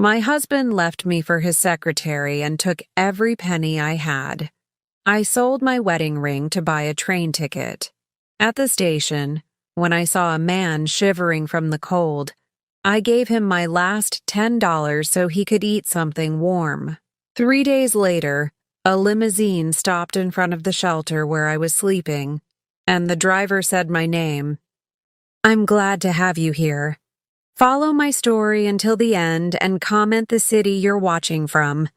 My husband left me for his secretary and took every penny I had. I sold my wedding ring to buy a train ticket. At the station, when I saw a man shivering from the cold, I gave him my last $10 so he could eat something warm. 3 days later, a limousine stopped in front of the shelter where I was sleeping, and the driver said my name. "I'm glad to have you here. Follow my story until the end and comment the city you're watching from,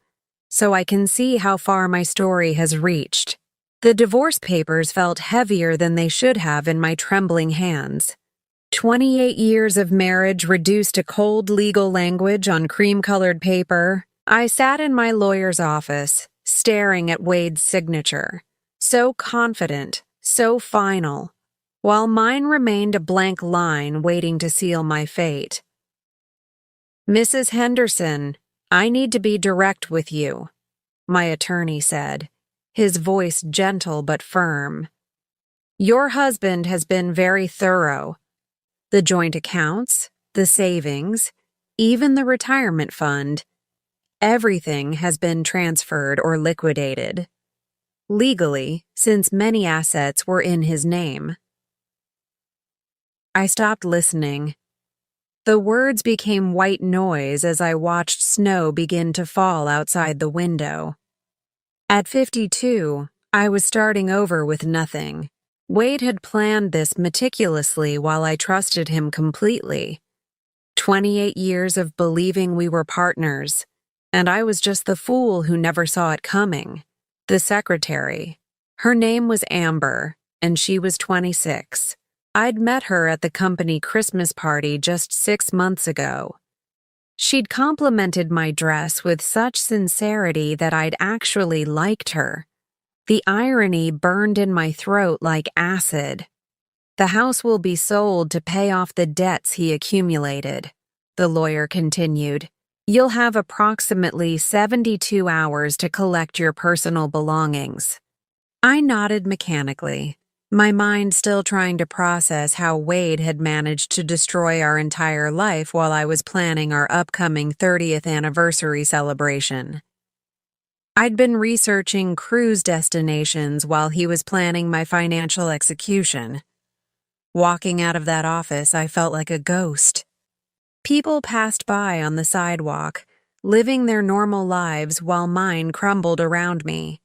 so I can see how far my story has reached." The divorce papers felt heavier than they should have in my trembling hands. 28 years of marriage reduced to cold legal language on cream-colored paper. I sat in my lawyer's office, staring at Wade's signature, so confident, so final, while mine remained a blank line waiting to seal my fate. "Mrs. Henderson, I need to be direct with you," my attorney said, his voice gentle but firm. "Your husband has been very thorough. The joint accounts, the savings, even the retirement fund, everything has been transferred or liquidated. Legally, since many assets were in his name." I stopped listening. The words became white noise as I watched snow begin to fall outside the window. At 52, I was starting over with nothing. Wade had planned this meticulously while I trusted him completely. 28 years of believing we were partners, and I was just the fool who never saw it coming. The secretary. Her name was Amber, and she was 26. I'd met her at the company Christmas party just 6 months ago. She'd complimented my dress with such sincerity that I'd actually liked her. The irony burned in my throat like acid. "The house will be sold to pay off the debts he accumulated," the lawyer continued. "You'll have approximately 72 hours to collect your personal belongings." I nodded mechanically, my mind still trying to process how Wade had managed to destroy our entire life while I was planning our upcoming 30th anniversary celebration. I'd been researching cruise destinations while he was planning my financial execution. Walking out of that office, I felt like a ghost. People passed by on the sidewalk, living their normal lives while mine crumbled around me.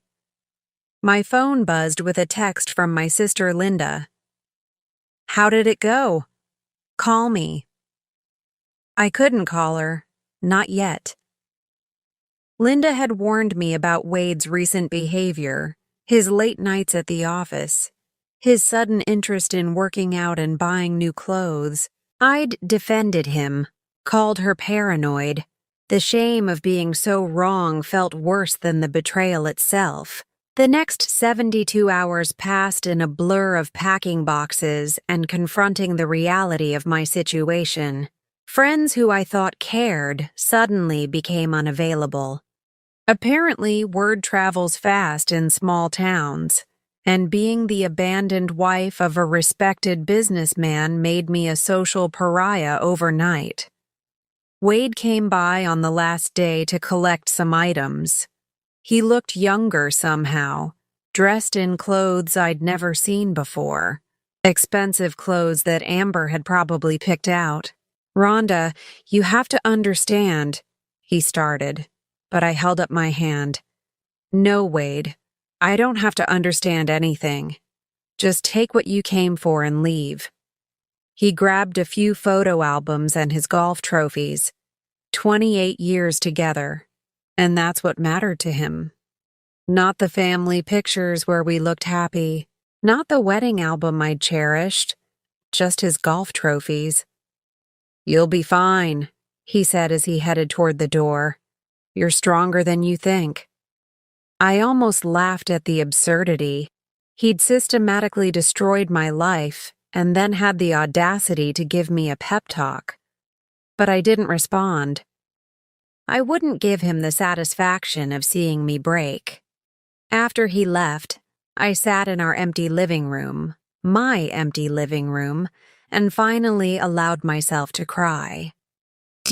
My phone buzzed with a text from my sister Linda. "How did it go? Call me." I couldn't call her, not yet. Linda had warned me about Wade's recent behavior, his late nights at the office, his sudden interest in working out and buying new clothes. I'd defended him, called her paranoid. The shame of being so wrong felt worse than the betrayal itself. The next 72 hours passed in a blur of packing boxes and confronting the reality of my situation. Friends who I thought cared suddenly became unavailable. Apparently, word travels fast in small towns, and being the abandoned wife of a respected businessman made me a social pariah overnight. Wade came by on the last day to collect some items. He looked younger somehow, dressed in clothes I'd never seen before. Expensive clothes that Amber had probably picked out. "Rhonda, you have to understand," he started, but I held up my hand. "No, Wade, I don't have to understand anything. Just take what you came for and leave." He grabbed a few photo albums and his golf trophies. 28 years together, and that's what mattered to him. Not the family pictures where we looked happy, not the wedding album I'd cherished, just his golf trophies. "You'll be fine," he said as he headed toward the door. "You're stronger than you think." I almost laughed at the absurdity. He'd systematically destroyed my life and then had the audacity to give me a pep talk. But I didn't respond. I wouldn't give him the satisfaction of seeing me break. After he left, I sat in our empty living room, my empty living room, and finally allowed myself to cry.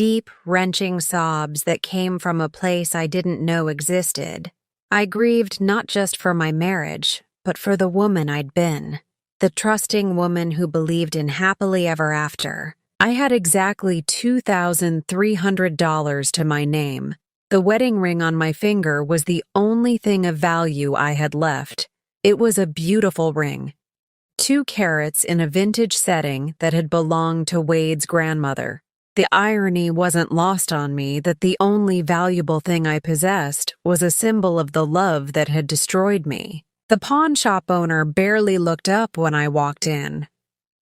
deep, wrenching sobs that came from a place I didn't know existed. I grieved not just for my marriage, but for the woman I'd been, the trusting woman who believed in happily ever after. I had exactly $2,300 to my name. The wedding ring on my finger was the only thing of value I had left. It was a beautiful ring, 2 carats in a vintage setting that had belonged to Wade's grandmother. The irony wasn't lost on me that the only valuable thing I possessed was a symbol of the love that had destroyed me. The pawn shop owner barely looked up when I walked in.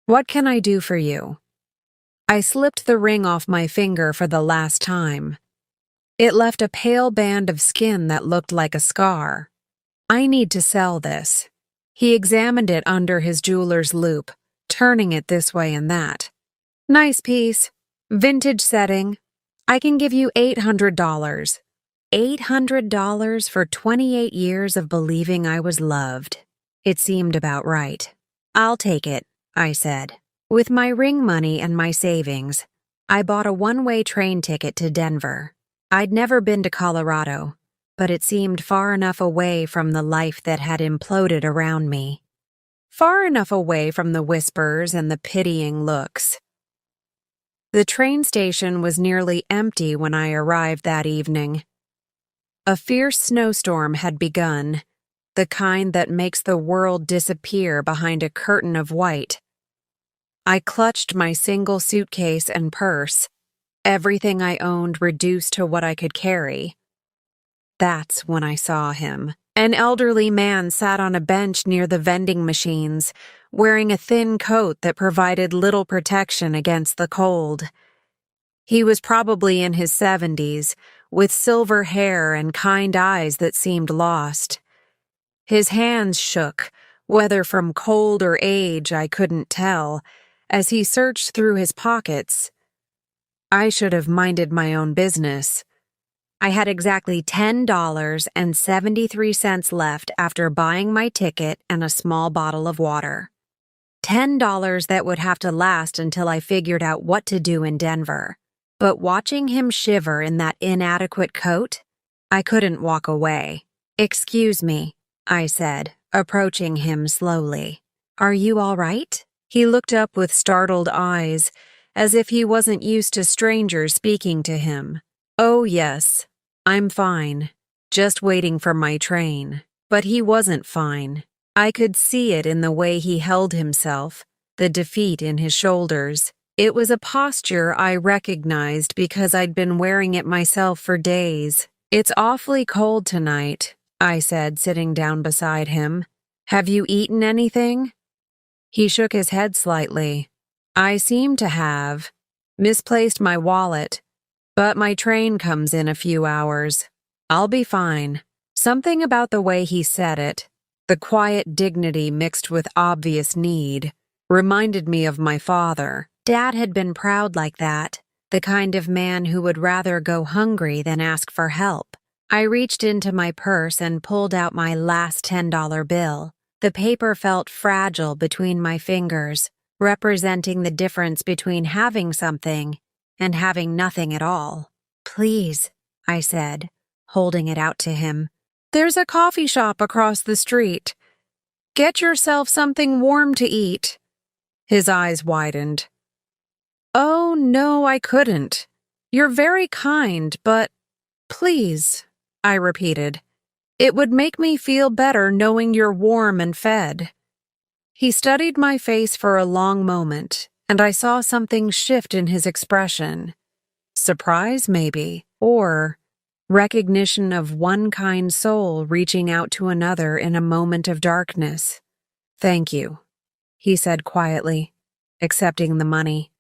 "What can I do for you?" I slipped the ring off my finger for the last time. It left a pale band of skin that looked like a scar. "I need to sell this." He examined it under his jeweler's loupe, turning it this way and that. "Nice piece. Vintage setting. I can give you $800. $800 for 28 years of believing I was loved. It seemed about right. "I'll take it," I said. With my ring money and my savings, I bought a one-way train ticket to Denver. I'd never been to Colorado, but it seemed far enough away from the life that had imploded around me. Far enough away from the whispers and the pitying looks. The train station was nearly empty when I arrived that evening. A fierce snowstorm had begun, the kind that makes the world disappear behind a curtain of white. I clutched my single suitcase and purse, everything I owned reduced to what I could carry. That's when I saw him. An elderly man sat on a bench near the vending machines, wearing a thin coat that provided little protection against the cold. He was probably in his 70s, with silver hair and kind eyes that seemed lost. His hands shook, whether from cold or age I couldn't tell, as he searched through his pockets. I should have minded my own business. I had exactly $10.73 left after buying my ticket and a small bottle of water. $10 that would have to last until I figured out what to do in Denver. But watching him shiver in that inadequate coat, I couldn't walk away. "Excuse me," I said, approaching him slowly. "Are you all right?" He looked up with startled eyes, as if he wasn't used to strangers speaking to him. "Oh, yes, I'm fine. Just waiting for my train." But he wasn't fine. I could see it in the way he held himself, the defeat in his shoulders. It was a posture I recognized because I'd been wearing it myself for days. "It's awfully cold tonight," I said, sitting down beside him. "Have you eaten anything?" He shook his head slightly. "I seem to have. Misplaced my wallet. But my train comes in a few hours. I'll be fine." Something about the way he said it, the quiet dignity mixed with obvious need, reminded me of my father. Dad had been proud like that, the kind of man who would rather go hungry than ask for help. I reached into my purse and pulled out my last $10 bill. The paper felt fragile between my fingers, representing the difference between having something and having nothing at all. "Please," I said, holding it out to him. "There's a coffee shop across the street. Get yourself something warm to eat." His eyes widened. "Oh, no, I couldn't. You're very kind, but please," I repeated. "It would make me feel better knowing you're warm and fed." He studied my face for a long moment, and I saw something shift in his expression. Surprise, maybe, or recognition of one kind soul reaching out to another in a moment of darkness. "Thank you," he said quietly, accepting the money.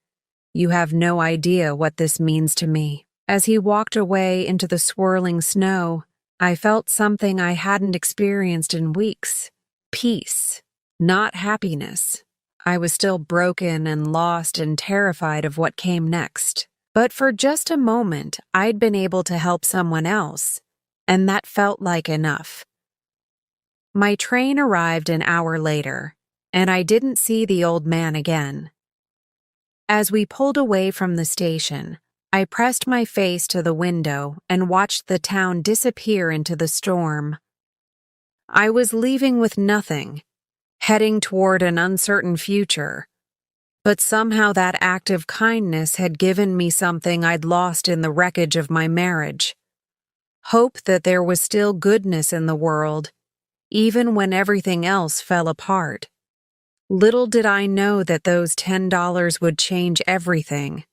"You have no idea what this means to me." As he walked away into the swirling snow, I felt something I hadn't experienced in weeks. Peace, not happiness. I was still broken and lost and terrified of what came next. But for just a moment, I'd been able to help someone else, and that felt like enough. My train arrived an hour later, and I didn't see the old man again. As we pulled away from the station, I pressed my face to the window and watched the town disappear into the storm. I was leaving with nothing, heading toward an uncertain future. But somehow that act of kindness had given me something I'd lost in the wreckage of my marriage. Hope that there was still goodness in the world, even when everything else fell apart. Little did I know that those $10 would change everything.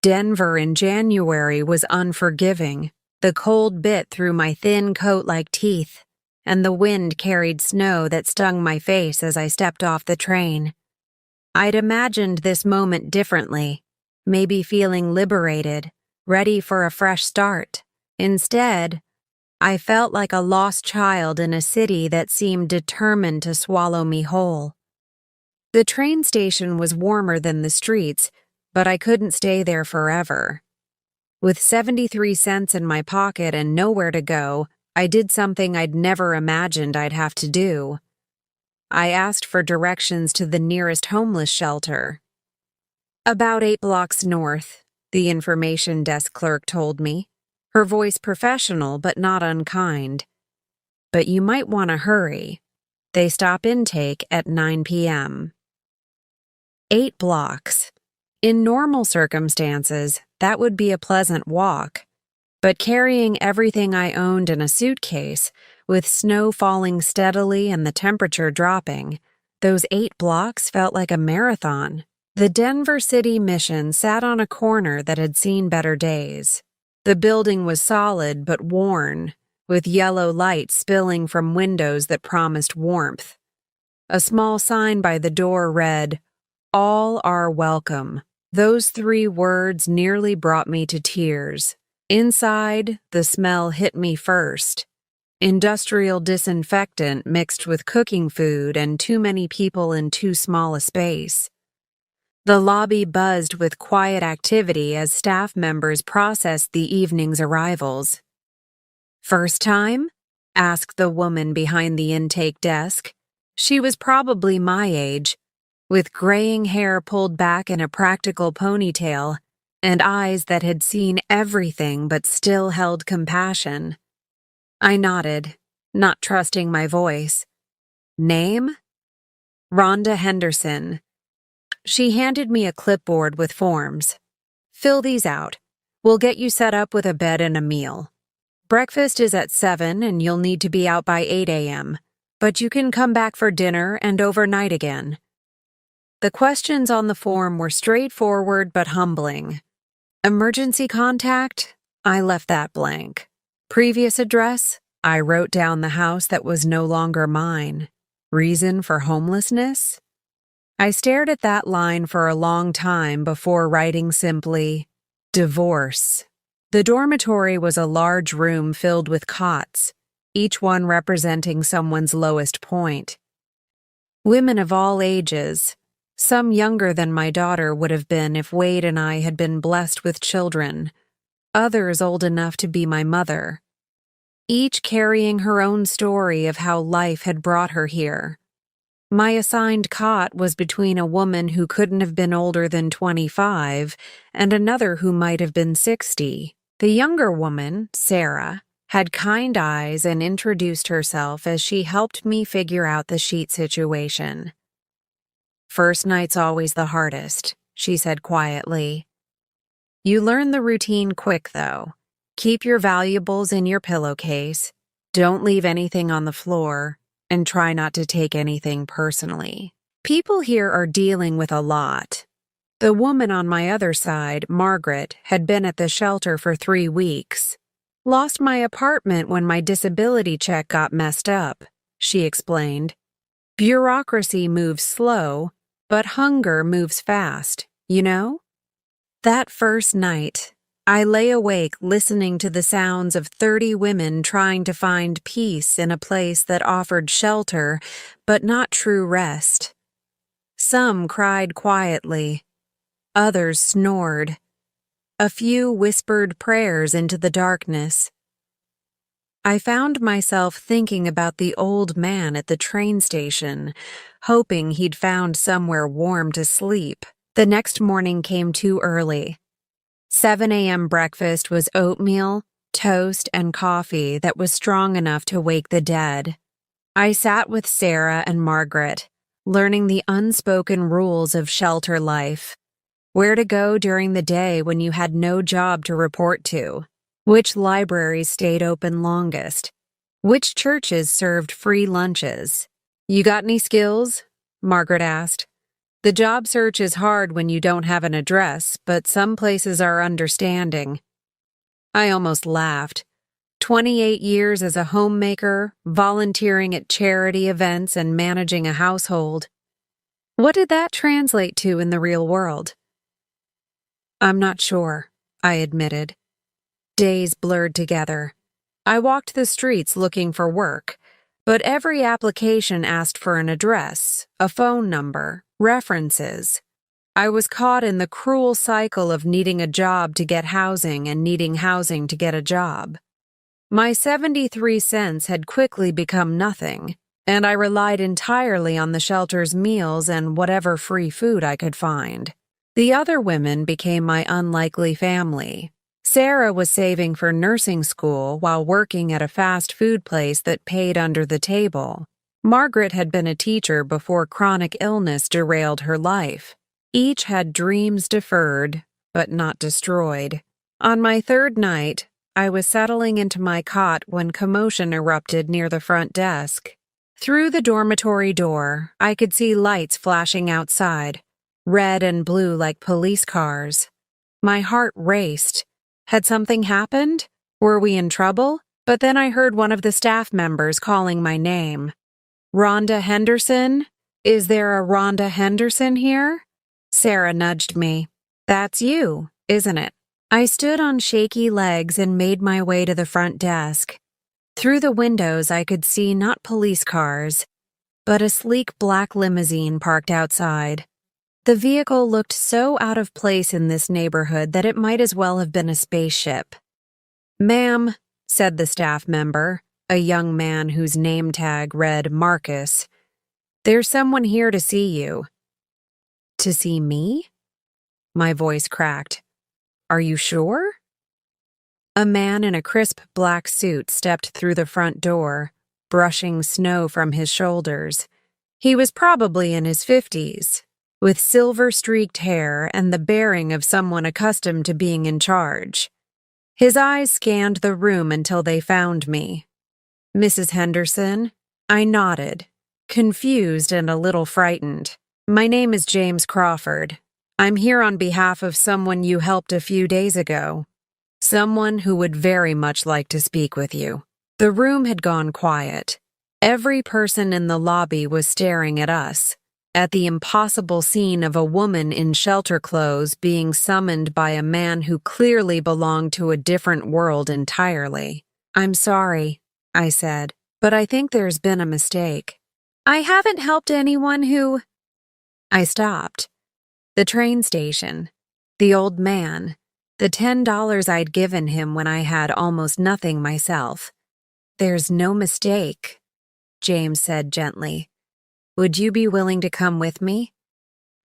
Denver in January was unforgiving. The cold bit through my thin coat like teeth, and the wind carried snow that stung my face as I stepped off the train. I'd imagined this moment differently, maybe feeling liberated, ready for a fresh start. Instead, I felt like a lost child in a city that seemed determined to swallow me whole. The train station was warmer than the streets, but I couldn't stay there forever. With 73 cents in my pocket and nowhere to go, I did something I'd never imagined I'd have to do. I asked for directions to the nearest homeless shelter. About 8 blocks north, the information desk clerk told me, her voice professional but not unkind. But you might want to hurry. They stop intake at 9 p.m. 8 blocks. In normal circumstances, that would be a pleasant walk. But carrying everything I owned in a suitcase, with snow falling steadily and the temperature dropping, those 8 blocks felt like a marathon. The Denver City Mission sat on a corner that had seen better days. The building was solid but worn, with yellow light spilling from windows that promised warmth. A small sign by the door read, "All are welcome." Those 3 words nearly brought me to tears. Inside, the smell hit me first. Industrial disinfectant mixed with cooking food and too many people in too small a space. The lobby buzzed with quiet activity as staff members processed the evening's arrivals. "First time?" asked the woman behind the intake desk. She was probably my age, with graying hair pulled back in a practical ponytail and eyes that had seen everything but still held compassion. I nodded, not trusting my voice. "Name?" "Rhonda Henderson." She handed me a clipboard with forms. "Fill these out. We'll get you set up with a bed and a meal. Breakfast is at 7 and you'll need to be out by 8 a.m., but you can come back for dinner and overnight again." The questions on the form were straightforward but humbling. Emergency contact? I left that blank. Previous address? I wrote down the house that was no longer mine. Reason for homelessness? I stared at that line for a long time before writing simply, divorce. The dormitory was a large room filled with cots, each one representing someone's lowest point. Women of all ages, some younger than my daughter would have been if Wade and I had been blessed with children, others old enough to be my mother, each carrying her own story of how life had brought her here. My assigned cot was between a woman who couldn't have been older than 25 and another who might have been 60. The younger woman, Sarah, had kind eyes and introduced herself as she helped me figure out the sheet situation. "First night's always the hardest," she said quietly. "You learn the routine quick, though. Keep your valuables in your pillowcase, don't leave anything on the floor, and try not to take anything personally. People here are dealing with a lot." The woman on my other side, Margaret, had been at the shelter for 3 weeks. "Lost my apartment when my disability check got messed up," she explained. "Bureaucracy moves slow, but hunger moves fast, you know?" That first night, I lay awake listening to the sounds of 30 women trying to find peace in a place that offered shelter, but not true rest. Some cried quietly. Others snored. A few whispered prayers into the darkness. I found myself thinking about the old man at the train station, hoping he'd found somewhere warm to sleep. The next morning came too early. 7 a.m. breakfast was oatmeal, toast, and coffee that was strong enough to wake the dead. I sat with Sarah and Margaret, learning the unspoken rules of shelter life. Where to go during the day when you had no job to report to. Which libraries stayed open longest. Which churches served free lunches. You got any skills? Margaret asked. The job search is hard when you don't have an address, but some places are understanding. I almost laughed. 28 years as a homemaker, volunteering at charity events, and managing a household. What did that translate to in the real world? I'm not sure, I admitted. Days blurred together. I walked the streets looking for work, but every application asked for an address, a phone number, references. I was caught in the cruel cycle of needing a job to get housing and needing housing to get a job. My 73 cents had quickly become nothing, and I relied entirely on the shelter's meals and whatever free food I could find. The other women became my unlikely family. Sarah was saving for nursing school while working at a fast food place that paid under the table. Margaret had been a teacher before chronic illness derailed her life. Each had dreams deferred, but not destroyed. On my third night, I was settling into my cot when commotion erupted near the front desk. Through the dormitory door, I could see lights flashing outside, red and blue like police cars. My heart raced. Had something happened? Were we in trouble? But then I heard one of the staff members calling my name. Rhonda Henderson? Is there a Rhonda Henderson here? Sarah nudged me. That's you, isn't it? I stood on shaky legs and made my way to the front desk. Through the windows, I could see not police cars, but a sleek black limousine parked outside. The vehicle looked so out of place in this neighborhood that it might as well have been a spaceship. Ma'am, said the staff member, a young man whose name tag read Marcus, there's someone here to see you. To see me? My voice cracked. Are you sure? A man in a crisp black suit stepped through the front door, brushing snow from his shoulders. He was probably in his 50s, with silver-streaked hair and the bearing of someone accustomed to being in charge. His eyes scanned the room until they found me. Mrs. Henderson? I nodded, confused and a little frightened. My name is James Crawford. I'm here on behalf of someone you helped a few days ago. Someone who would very much like to speak with you. The room had gone quiet. Every person in the lobby was staring at us, at the impossible scene of a woman in shelter clothes being summoned by a man who clearly belonged to a different world entirely. I'm sorry, I said, but I think there's been a mistake. I haven't helped anyone who... I stopped. The train station, the old man, the $10 I'd given him when I had almost nothing myself. There's no mistake, James said gently. Would you be willing to come with me?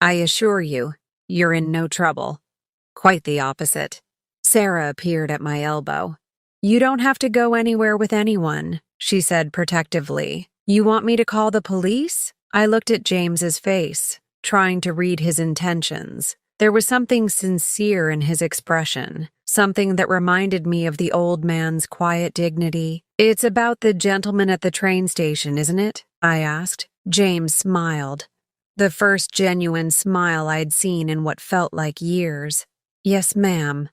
I assure you, you're in no trouble. Quite the opposite. Sarah appeared at my elbow. You don't have to go anywhere with anyone, she said protectively. You want me to call the police? I looked at James's face, trying to read his intentions. There was something sincere in his expression, something that reminded me of the old man's quiet dignity. It's about the gentleman at the train station, isn't it? I asked. James smiled, the first genuine smile I'd seen in what felt like years. Yes, ma'am.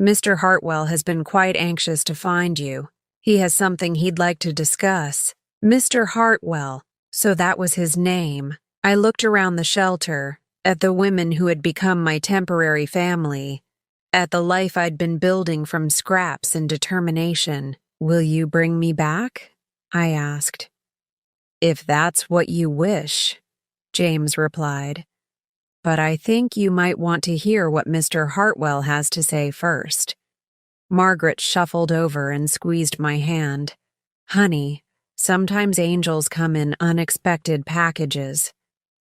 Mr. Hartwell has been quite anxious to find you. He has something he'd like to discuss. Mr. Hartwell, so that was his name. I looked around the shelter, at the women who had become my temporary family, at the life I'd been building from scraps and determination. Will you bring me back? I asked. If that's what you wish, James replied. But I think you might want to hear what Mr. Hartwell has to say first. Margaret shuffled over and squeezed my hand. Honey, sometimes angels come in unexpected packages.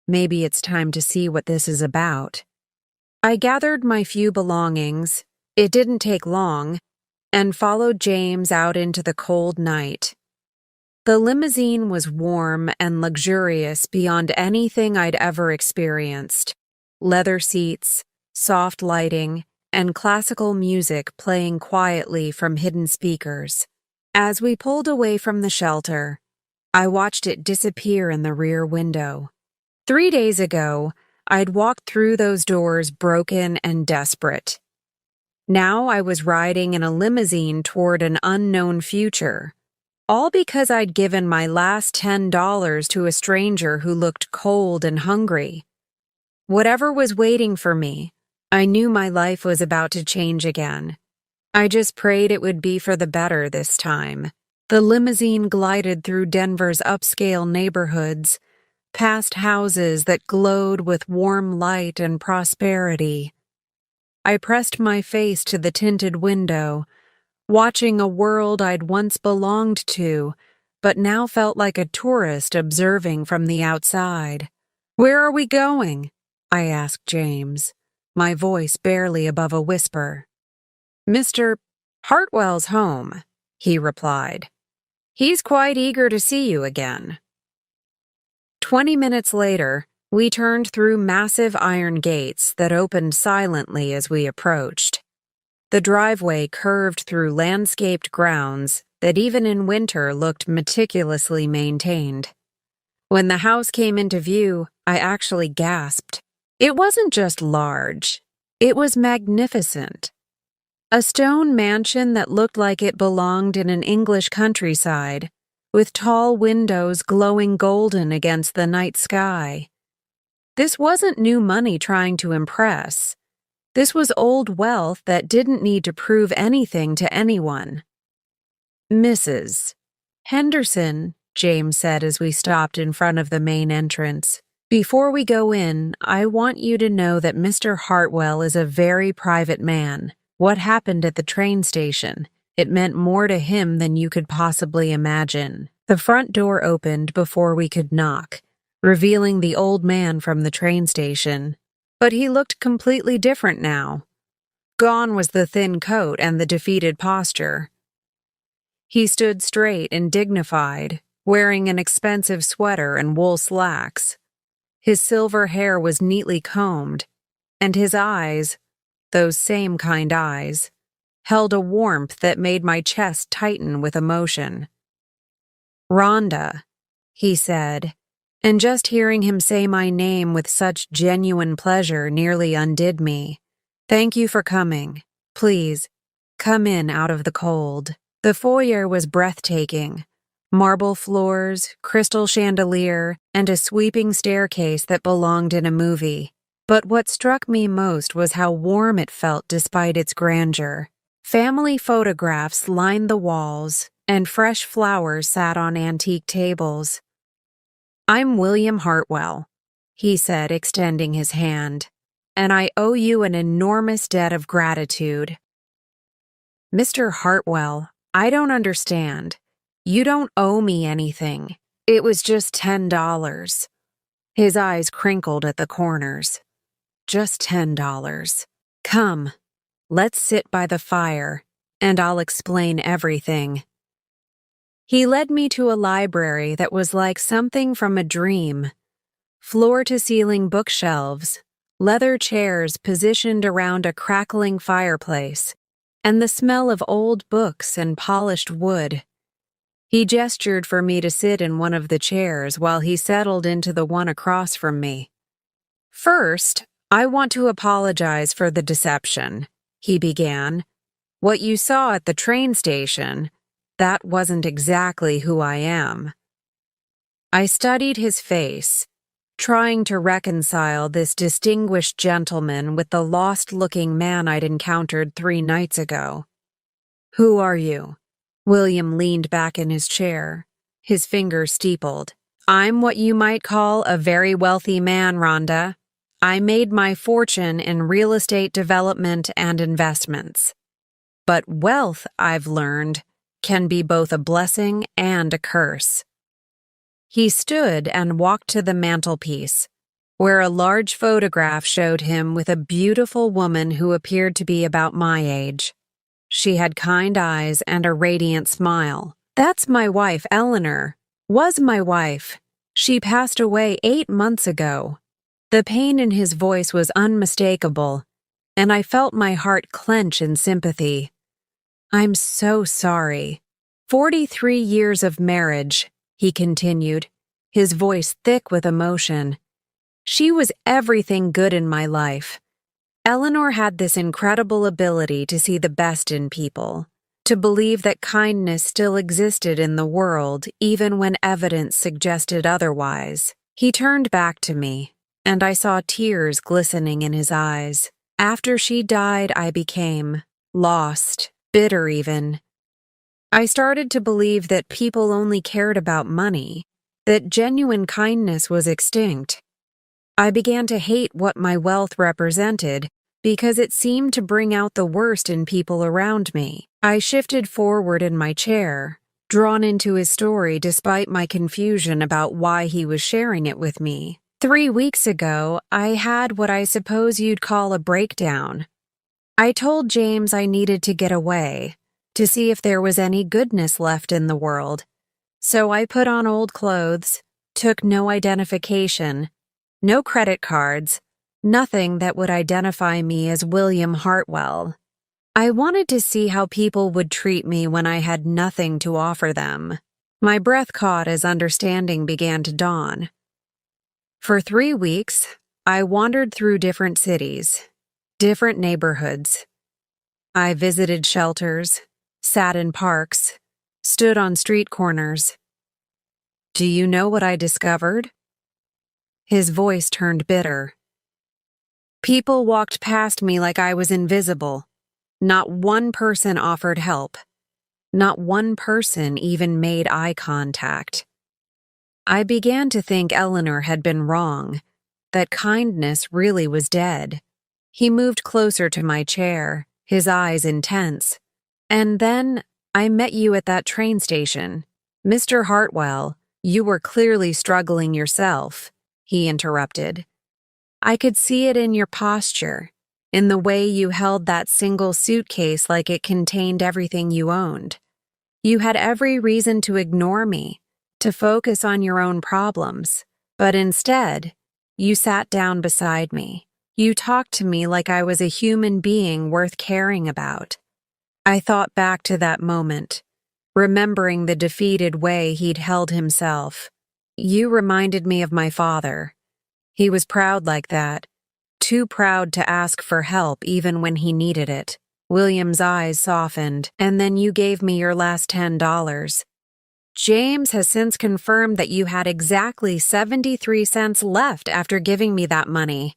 Maybe it's time to see what this is about. I gathered my few belongings, it didn't take long, and followed James out into the cold night. The limousine was warm and luxurious beyond anything I'd ever experienced. Leather seats, soft lighting, and classical music playing quietly from hidden speakers. As we pulled away from the shelter, I watched it disappear in the rear window. 3 days ago, I'd walked through those doors broken and desperate. Now I was riding in a limousine toward an unknown future, all because I'd given my last $10 to a stranger who looked cold and hungry. Whatever was waiting for me, I knew my life was about to change again. I just prayed it would be for the better this time. The limousine glided through Denver's upscale neighborhoods, past houses that glowed with warm light and prosperity. I pressed my face to the tinted window, watching a world I'd once belonged to, but now felt like a tourist observing from the outside. "Where are we going?" I asked James, my voice barely above a whisper. "Mr. Hartwell's home," he replied. "He's quite eager to see you again." 20 minutes later, we turned through massive iron gates that opened silently as we approached. The driveway curved through landscaped grounds that even in winter looked meticulously maintained. When the house came into view, I actually gasped. It wasn't just large, it was magnificent. A stone mansion that looked like it belonged in an English countryside, with tall windows glowing golden against the night sky. This wasn't new money trying to impress. This was old wealth that didn't need to prove anything to anyone. "Mrs. Henderson," James said as we stopped in front of the main entrance. "Before we go in, I want you to know that Mr. Hartwell is a very private man. What happened at the train station, it meant more to him than you could possibly imagine." The front door opened before we could knock, revealing the old man from the train station. But he looked completely different now. Gone was the thin coat and the defeated posture. He stood straight and dignified, wearing an expensive sweater and wool slacks. His silver hair was neatly combed, and his eyes, those same kind eyes, held a warmth that made my chest tighten with emotion. "Rhonda," he said, and just hearing him say my name with such genuine pleasure nearly undid me. "Thank you for coming. Please, come in out of the cold." The foyer was breathtaking. Marble floors, crystal chandelier, and a sweeping staircase that belonged in a movie. But what struck me most was how warm it felt despite its grandeur. Family photographs lined the walls, and fresh flowers sat on antique tables. "I'm William Hartwell," he said, extending his hand, "and I owe you an enormous debt of gratitude." "Mr. Hartwell, I don't understand. You don't owe me anything. It was just $10. His eyes crinkled at the corners. "Just $10. Come, let's sit by the fire, and I'll explain everything." He led me to a library that was like something from a dream. Floor-to-ceiling bookshelves, leather chairs positioned around a crackling fireplace, and the smell of old books and polished wood. He gestured for me to sit in one of the chairs while he settled into the one across from me. "First, I want to apologize for the deception," he began. "What you saw at the train station, that wasn't exactly who I am." I studied his face, trying to reconcile this distinguished gentleman with the lost-looking man I'd encountered 3 nights ago. "Who are you?" William leaned back in his chair, his fingers steepled. "I'm what you might call a very wealthy man, Rhonda. I made my fortune in real estate development and investments. But wealth, I've learned, can be both a blessing and a curse." He stood and walked to the mantelpiece, where a large photograph showed him with a beautiful woman who appeared to be about my age. She had kind eyes and a radiant smile. "That's my wife, Eleanor. Was my wife. She passed away 8 months ago." The pain in his voice was unmistakable, and I felt my heart clench in sympathy. "I'm so sorry. 43 years of marriage," he continued, his voice thick with emotion. "She was everything good in my life. Eleanor had this incredible ability to see the best in people, to believe that kindness still existed in the world even when evidence suggested otherwise." He turned back to me, and I saw tears glistening in his eyes. "After she died, I became lost, bitter even. I started to believe that people only cared about money, that genuine kindness was extinct. I began to hate what my wealth represented because it seemed to bring out the worst in people around me." I shifted forward in my chair, drawn into his story despite my confusion about why he was sharing it with me. "3 weeks ago, I had what I suppose you'd call a breakdown. I told James I needed to get away, to see if there was any goodness left in the world. So I put on old clothes, took no identification, no credit cards, nothing that would identify me as William Hartwell. I wanted to see how people would treat me when I had nothing to offer them." My breath caught as understanding began to dawn. "For 3 weeks, I wandered through different cities, different neighborhoods. I visited shelters, sat in parks, stood on street corners. Do you know what I discovered?" His voice turned bitter. "People walked past me like I was invisible. Not one person offered help. Not one person even made eye contact. I began to think Eleanor had been wrong, that kindness really was dead." He moved closer to my chair, his eyes intense. "And then I met you at that train station. Mr. Hartwell, you were clearly struggling yourself," he interrupted. "I could see it in your posture, in the way you held that single suitcase like it contained everything you owned. You had every reason to ignore me, to focus on your own problems, but instead, you sat down beside me. You talked to me like I was a human being worth caring about." I thought back to that moment, remembering the defeated way he'd held himself. "You reminded me of my father. He was proud like that, too proud to ask for help even when he needed it." William's eyes softened. "And then you gave me your last $10. James has since confirmed that you had exactly 73 cents left after giving me that money.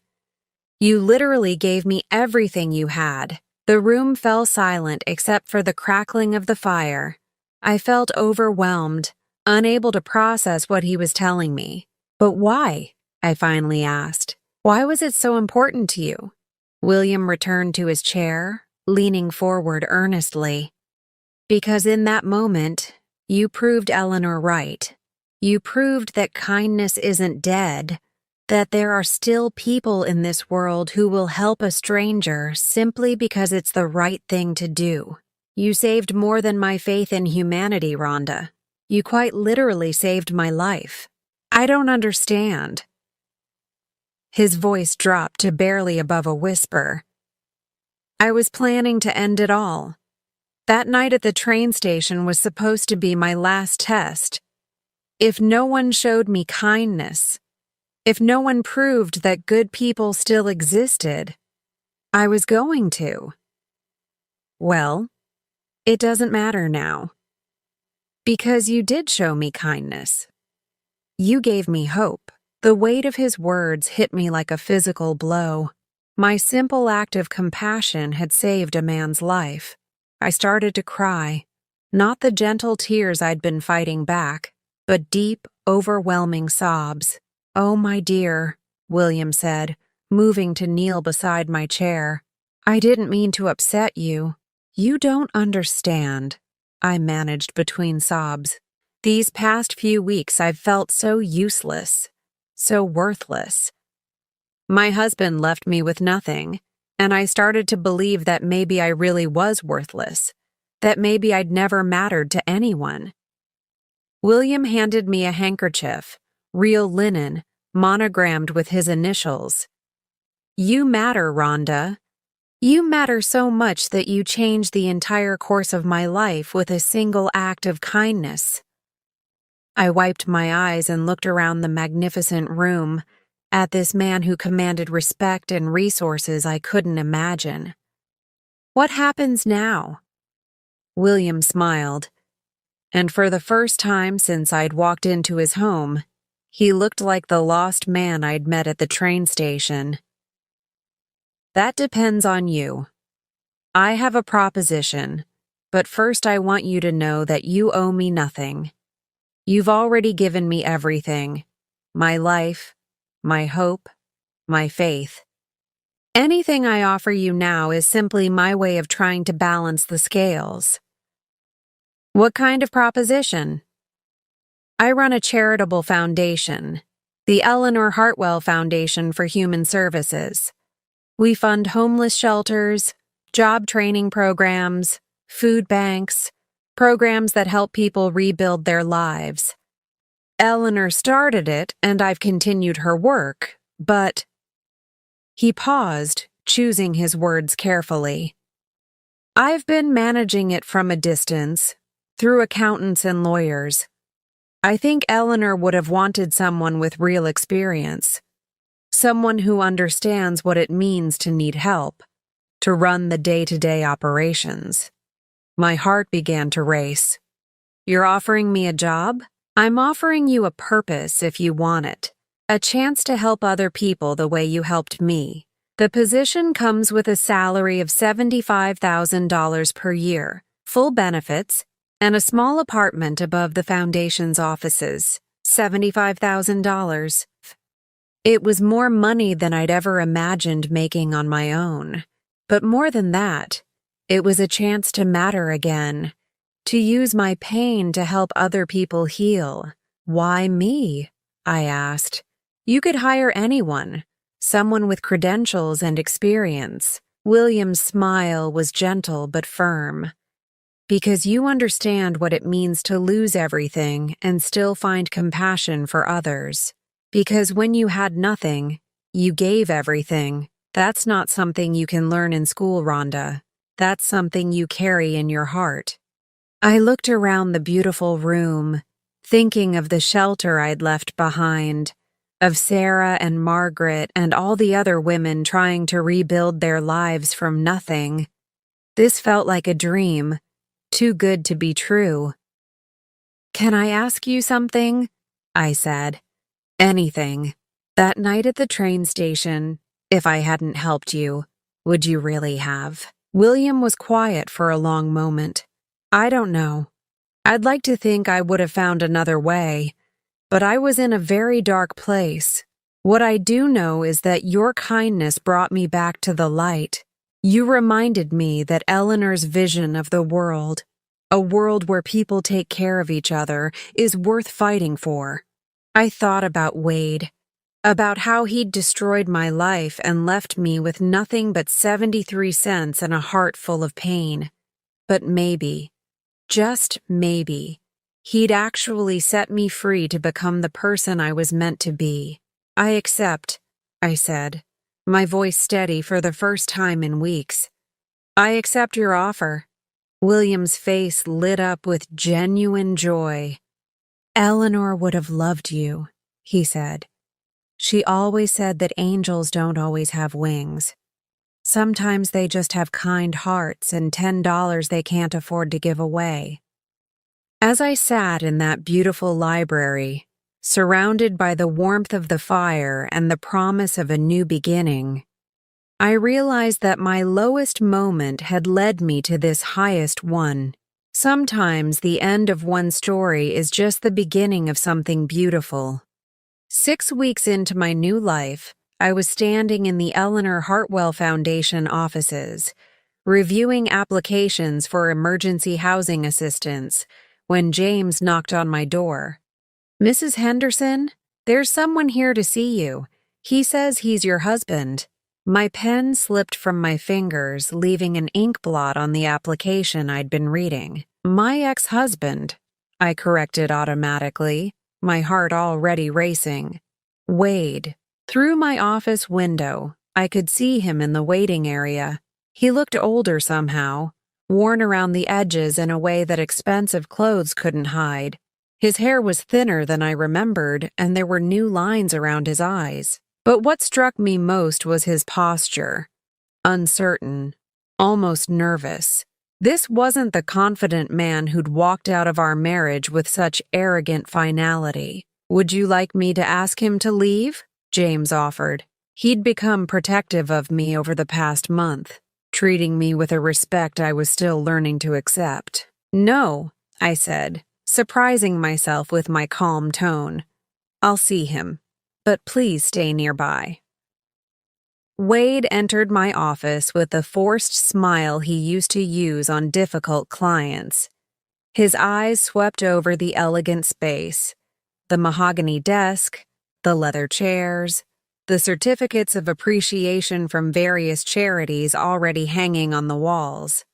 You literally gave me everything you had." The room fell silent except for the crackling of the fire. I felt overwhelmed, unable to process what he was telling me. "But why?" I finally asked. "Why was it so important to you?" William returned to his chair, leaning forward earnestly. "Because in that moment, you proved Eleanor right. You proved that kindness isn't dead, that there are still people in this world who will help a stranger simply because it's the right thing to do. You saved more than my faith in humanity, Rhonda. You quite literally saved my life. I don't understand." His voice dropped to barely above a whisper. "I was planning to end it all. That night at the train station was supposed to be my last test. If no one showed me kindness, if no one proved that good people still existed, I was going to. Well, it doesn't matter now. Because you did show me kindness. You gave me hope." The weight of his words hit me like a physical blow. My simple act of compassion had saved a man's life. I started to cry, not the gentle tears I'd been fighting back, but deep, overwhelming sobs. "Oh, my dear," William said, moving to kneel beside my chair. "I didn't mean to upset you. You don't understand," I managed between sobs. "These past few weeks I've felt so useless, so worthless. My husband left me with nothing, and I started to believe that maybe I really was worthless, that maybe I'd never mattered to anyone. William handed me a handkerchief, real linen, monogrammed with his initials. You matter, Rhonda. You matter so much that you changed the entire course of my life with a single act of kindness. I wiped my eyes and looked around the magnificent room, at this man who commanded respect and resources I couldn't imagine. What happens now? William smiled, and for the first time since I'd walked into his home, he looked like the lost man I'd met at the train station. That depends on you. I have a proposition, but first I want you to know that you owe me nothing. You've already given me everything: my life, my hope, my faith. Anything I offer you now is simply my way of trying to balance the scales. What kind of proposition? I run a charitable foundation, the Eleanor Hartwell Foundation for Human Services. We fund homeless shelters, job training programs, food banks, programs that help people rebuild their lives. Eleanor started it, and I've continued her work, but... He paused, choosing his words carefully. I've been managing it from a distance, through accountants and lawyers. I think Eleanor would have wanted someone with real experience. Someone who understands what it means to need help, to run the day-to-day operations. My heart began to race. You're offering me a job? I'm offering you a purpose if you want it. A chance to help other people the way you helped me. The position comes with a salary of $75,000 per year, full benefits, and a small apartment above the foundation's offices. $75,000. It was more money than I'd ever imagined making on my own. But more than that, it was a chance to matter again, to use my pain to help other people heal. Why me? I asked. You could hire anyone, someone with credentials and experience. William's smile was gentle but firm. Because you understand what it means to lose everything and still find compassion for others. Because when you had nothing, you gave everything. That's not something you can learn in school, Rhonda. That's something you carry in your heart. I looked around the beautiful room, thinking of the shelter I'd left behind, of Sarah and Margaret and all the other women trying to rebuild their lives from nothing. This felt like a dream, too good to be true. Can I ask you something? I said. Anything. That night at the train station, if I hadn't helped you, would you really have? William was quiet for a long moment. I don't know. I'd like to think I would have found another way, but I was in a very dark place. What I do know is that your kindness brought me back to the light. You reminded me that Eleanor's vision of the world, a world where people take care of each other, is worth fighting for. I thought about Wade, about how he'd destroyed my life and left me with nothing but 73 cents and a heart full of pain. But maybe, just maybe, he'd actually set me free to become the person I was meant to be. I accept, I said, my voice steady for the first time in weeks. I accept your offer. William's face lit up with genuine joy. Eleanor would have loved you, he said. She always said that angels don't always have wings. Sometimes they just have kind hearts and $10 they can't afford to give away. As I sat in that beautiful library, surrounded by the warmth of the fire and the promise of a new beginning, I realized that my lowest moment had led me to this highest one. Sometimes the end of one story is just the beginning of something beautiful. 6 weeks into my new life, I was standing in the Eleanor Hartwell Foundation offices, reviewing applications for emergency housing assistance, when James knocked on my door. Mrs. Henderson, there's someone here to see you. He says he's your husband. My pen slipped from my fingers, leaving an ink blot on the application I'd been reading. My ex-husband, I corrected automatically, my heart already racing. Wade. Through my office window, I could see him in the waiting area. He looked older somehow, worn around the edges in a way that expensive clothes couldn't hide. His hair was thinner than I remembered, and there were new lines around his eyes. But what struck me most was his posture. Uncertain, almost nervous. This wasn't the confident man who'd walked out of our marriage with such arrogant finality. "Would you like me to ask him to leave?" James offered. He'd become protective of me over the past month, treating me with a respect I was still learning to accept. "No," I said, surprising myself with my calm tone. "I'll see him, but please stay nearby." Wade entered my office with the forced smile he used to use on difficult clients. His eyes swept over the elegant space, the mahogany desk, the leather chairs, the certificates of appreciation from various charities already hanging on the walls.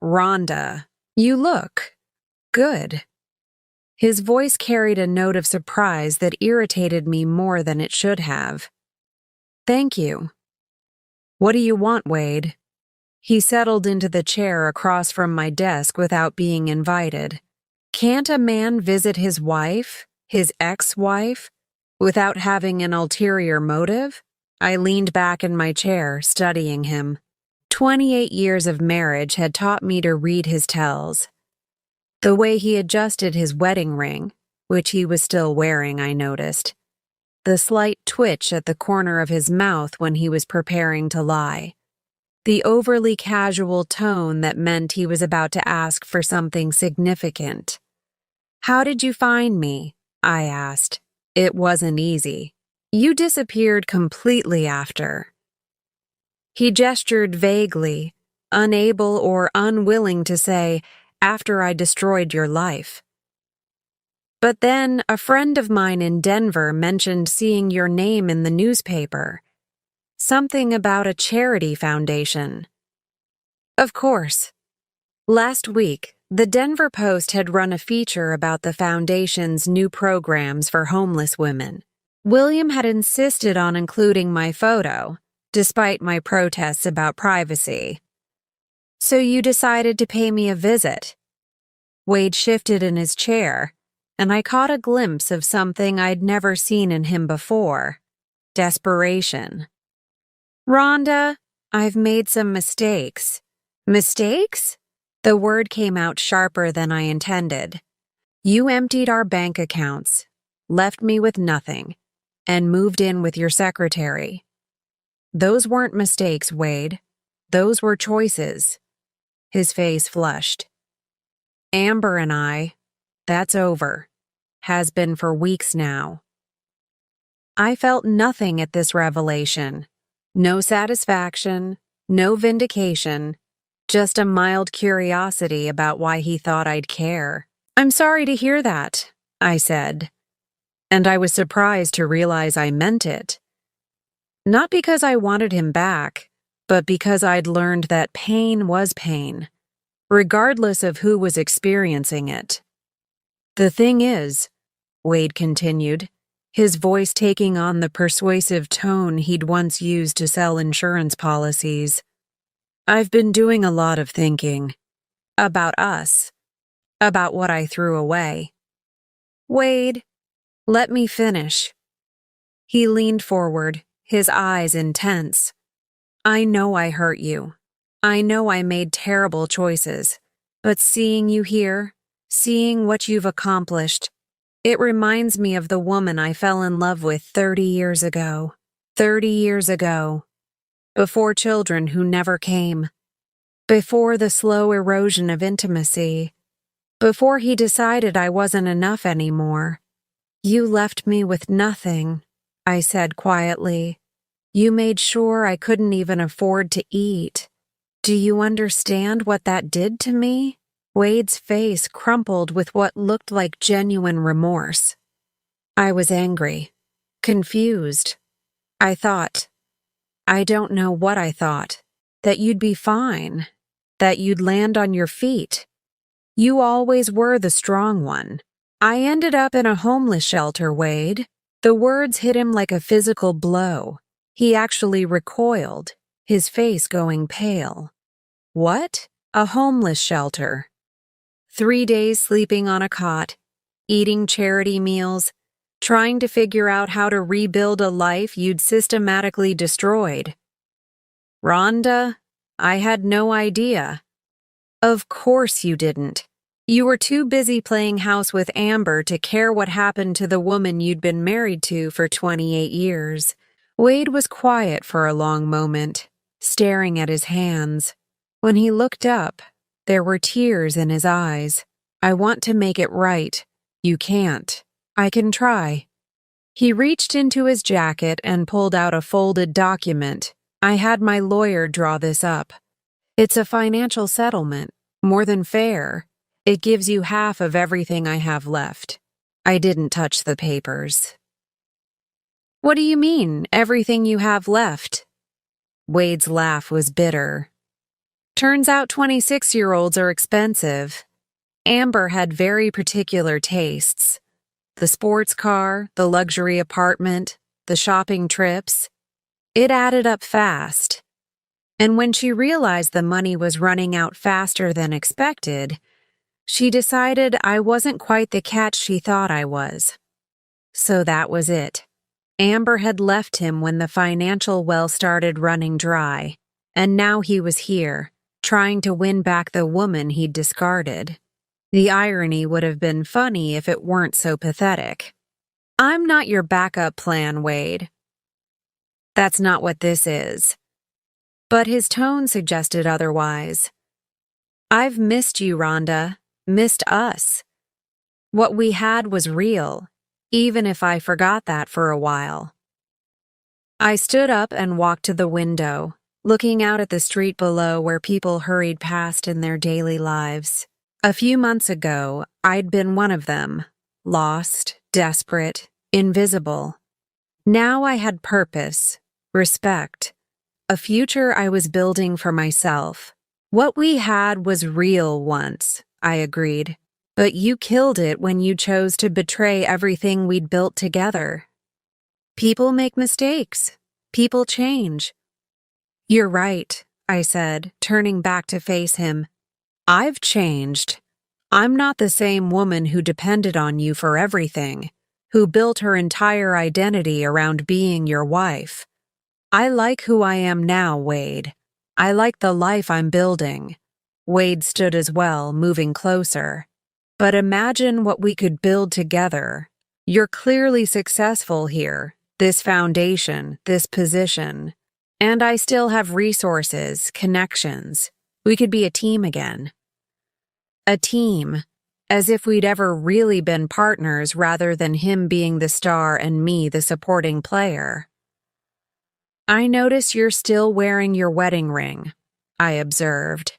"Rhonda, you look good." His voice carried a note of surprise that irritated me more than it should have. "Thank you." "What do you want, Wade?" He settled into the chair across from my desk without being invited. Can't a man visit his wife, his ex-wife, without having an ulterior motive? I leaned back in my chair, studying him. 28 years of marriage had taught me to read his tells. The way he adjusted his wedding ring, which he was still wearing, I noticed. The slight twitch at the corner of his mouth when he was preparing to lie. The overly casual tone that meant he was about to ask for something significant. "How did you find me?" I asked. It wasn't easy. "You disappeared completely after." He gestured vaguely, unable or unwilling to say, "After I destroyed your life." But then a friend of mine in Denver mentioned seeing your name in the newspaper. Something about a charity foundation. Of course. Last week, the Denver Post had run a feature about the foundation's new programs for homeless women. William had insisted on including my photo, despite my protests about privacy. "So you decided to pay me a visit." Wade shifted in his chair, and I caught a glimpse of something I'd never seen in him before. Desperation. "Rhonda, I've made some mistakes." "Mistakes?" The word came out sharper than I intended. "You emptied our bank accounts, left me with nothing, and moved in with your secretary. Those weren't mistakes, Wade. Those were choices." His face flushed. "Amber and that's over. Has been for weeks now." I felt nothing at this revelation. No satisfaction, no vindication, just a mild curiosity about why he thought I'd care. "I'm sorry to hear that," I said. And I was surprised to realize I meant it. Not because I wanted him back, but because I'd learned that pain was pain, regardless of who was experiencing it. "The thing is," Wade continued, his voice taking on the persuasive tone he'd once used to sell insurance policies, "I've been doing a lot of thinking. About us. About what I threw away." "Wade, let me finish." He leaned forward, his eyes intense. "I know I hurt you. I know I made terrible choices. But seeing you here, seeing what you've accomplished, it reminds me of the woman I fell in love with 30 years ago. 30 years ago. Before children who never came. Before the slow erosion of intimacy. Before he decided I wasn't enough anymore. You left me with nothing," I said quietly. "You made sure I couldn't even afford to eat. Do you understand what that did to me?" Wade's face crumpled with what looked like genuine remorse. I was angry. Confused. I don't know what I thought. That you'd be fine. That you'd land on your feet. You always were the strong one. I ended up in a homeless shelter, Wade. The words hit him like a physical blow. He actually recoiled, his face going pale. What? A homeless shelter. 3 days sleeping on a cot, eating charity meals, trying to figure out how to rebuild a life you'd systematically destroyed. Rhonda, I had no idea. Of course you didn't. You were too busy playing house with Amber to care what happened to the woman you'd been married to for 28 years. Wade was quiet for a long moment, staring at his hands. When he looked up, there were tears in his eyes. I want to make it right. You can't. I can try. He reached into his jacket and pulled out a folded document. I had my lawyer draw this up. It's a financial settlement, more than fair. It gives you half of everything I have left. I didn't touch the papers. What do you mean, everything you have left? Wade's laugh was bitter. Turns out 26-year-olds are expensive. Amber had very particular tastes. The sports car, the luxury apartment, the shopping trips. It added up fast. And when she realized the money was running out faster than expected, she decided I wasn't quite the catch she thought I was. So that was it. Amber had left him when the financial well started running dry, and now he was here, trying to win back the woman he'd discarded. The irony would have been funny if it weren't so pathetic. I'm not your backup plan, Wade. That's not what this is. But his tone suggested otherwise. I've missed you, Rhonda. Missed us. What we had was real, even if I forgot that for a while. I stood up and walked to the window, looking out at the street below where people hurried past in their daily lives. A few months ago, I'd been one of them, lost, desperate, invisible. Now I had purpose, respect, a future I was building for myself. What we had was real once, I agreed. But you killed it when you chose to betray everything we'd built together. People make mistakes. People change. You're right, I said, turning back to face him. I've changed. I'm not the same woman who depended on you for everything, who built her entire identity around being your wife. I like who I am now, Wade. I like the life I'm building. Wade stood as well, moving closer. But imagine what we could build together. You're clearly successful here, this foundation, this position. And I still have resources, connections. We could be a team again. A team, as if we'd ever really been partners rather than him being the star and me the supporting player. I notice you're still wearing your wedding ring, I observed.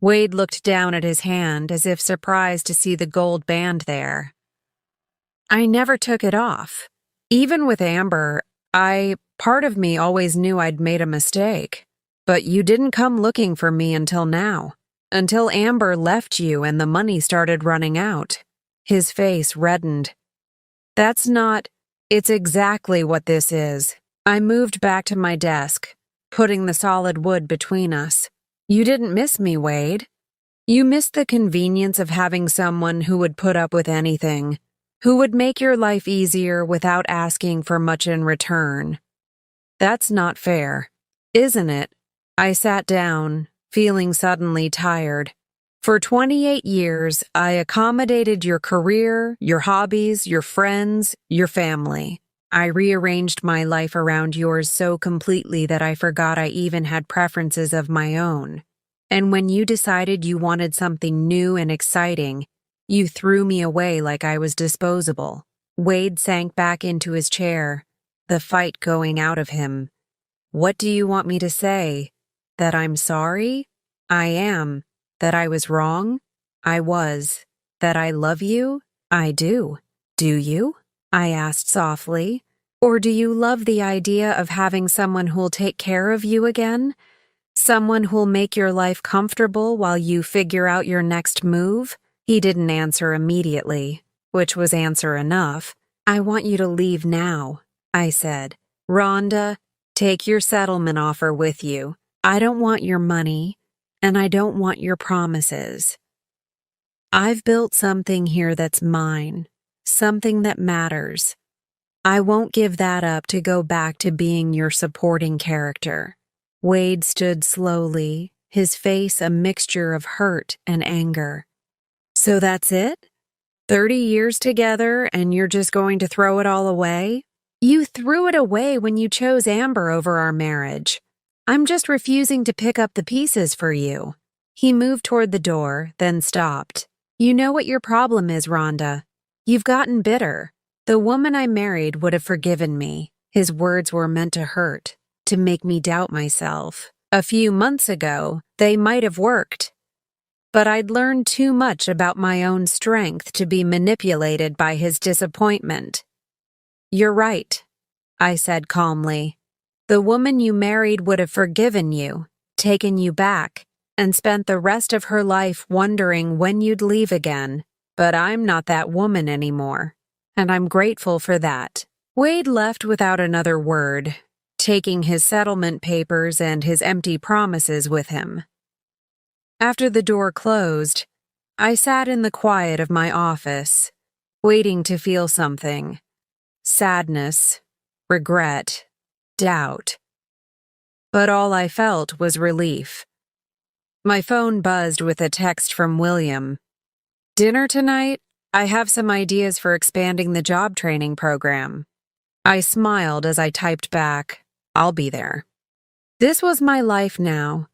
Wade looked down at his hand as if surprised to see the gold band there. I never took it off. Even with Amber, part of me always knew I'd made a mistake. But you didn't come looking for me until now. Until Amber left you and the money started running out. His face reddened. It's exactly what this is. I moved back to my desk, putting the solid wood between us. You didn't miss me, Wade. You missed the convenience of having someone who would put up with anything, who would make your life easier without asking for much in return. That's not fair, isn't it? I sat down, feeling suddenly tired. For 28 years, I accommodated your career, your hobbies, your friends, your family. I rearranged my life around yours so completely that I forgot I even had preferences of my own. And when you decided you wanted something new and exciting, you threw me away like I was disposable. Wade sank back into his chair, the fight going out of him. What do you want me to say? That I'm sorry? I am. That I was wrong? I was. That I love you? I do. Do you? I asked softly. Or do you love the idea of having someone who'll take care of you again? Someone who'll make your life comfortable while you figure out your next move? He didn't answer immediately, which was answer enough. I want you to leave now, I said. Rhonda, take your settlement offer with you. I don't want your money, and I don't want your promises. I've built something here that's mine, something that matters. I won't give that up to go back to being your supporting character. Wade stood slowly, his face a mixture of hurt and anger. So that's it? 30 years together and you're just going to throw it all away? You threw it away when you chose Amber over our marriage. I'm just refusing to pick up the pieces for you. He moved toward the door, then stopped. You know what your problem is, Rhonda. You've gotten bitter. The woman I married would have forgiven me. His words were meant to hurt, to make me doubt myself. A few months ago, they might have worked. But I'd learned too much about my own strength to be manipulated by his disappointment. You're right, I said calmly. The woman you married would have forgiven you, taken you back, and spent the rest of her life wondering when you'd leave again. But I'm not that woman anymore, and I'm grateful for that. Wade left without another word, taking his settlement papers and his empty promises with him. After the door closed, I sat in the quiet of my office, waiting to feel something. Sadness, regret, doubt. But all I felt was relief. My phone buzzed with a text from William. Dinner tonight? I have some ideas for expanding the job training program. I smiled as I typed back, I'll be there. This was my life now.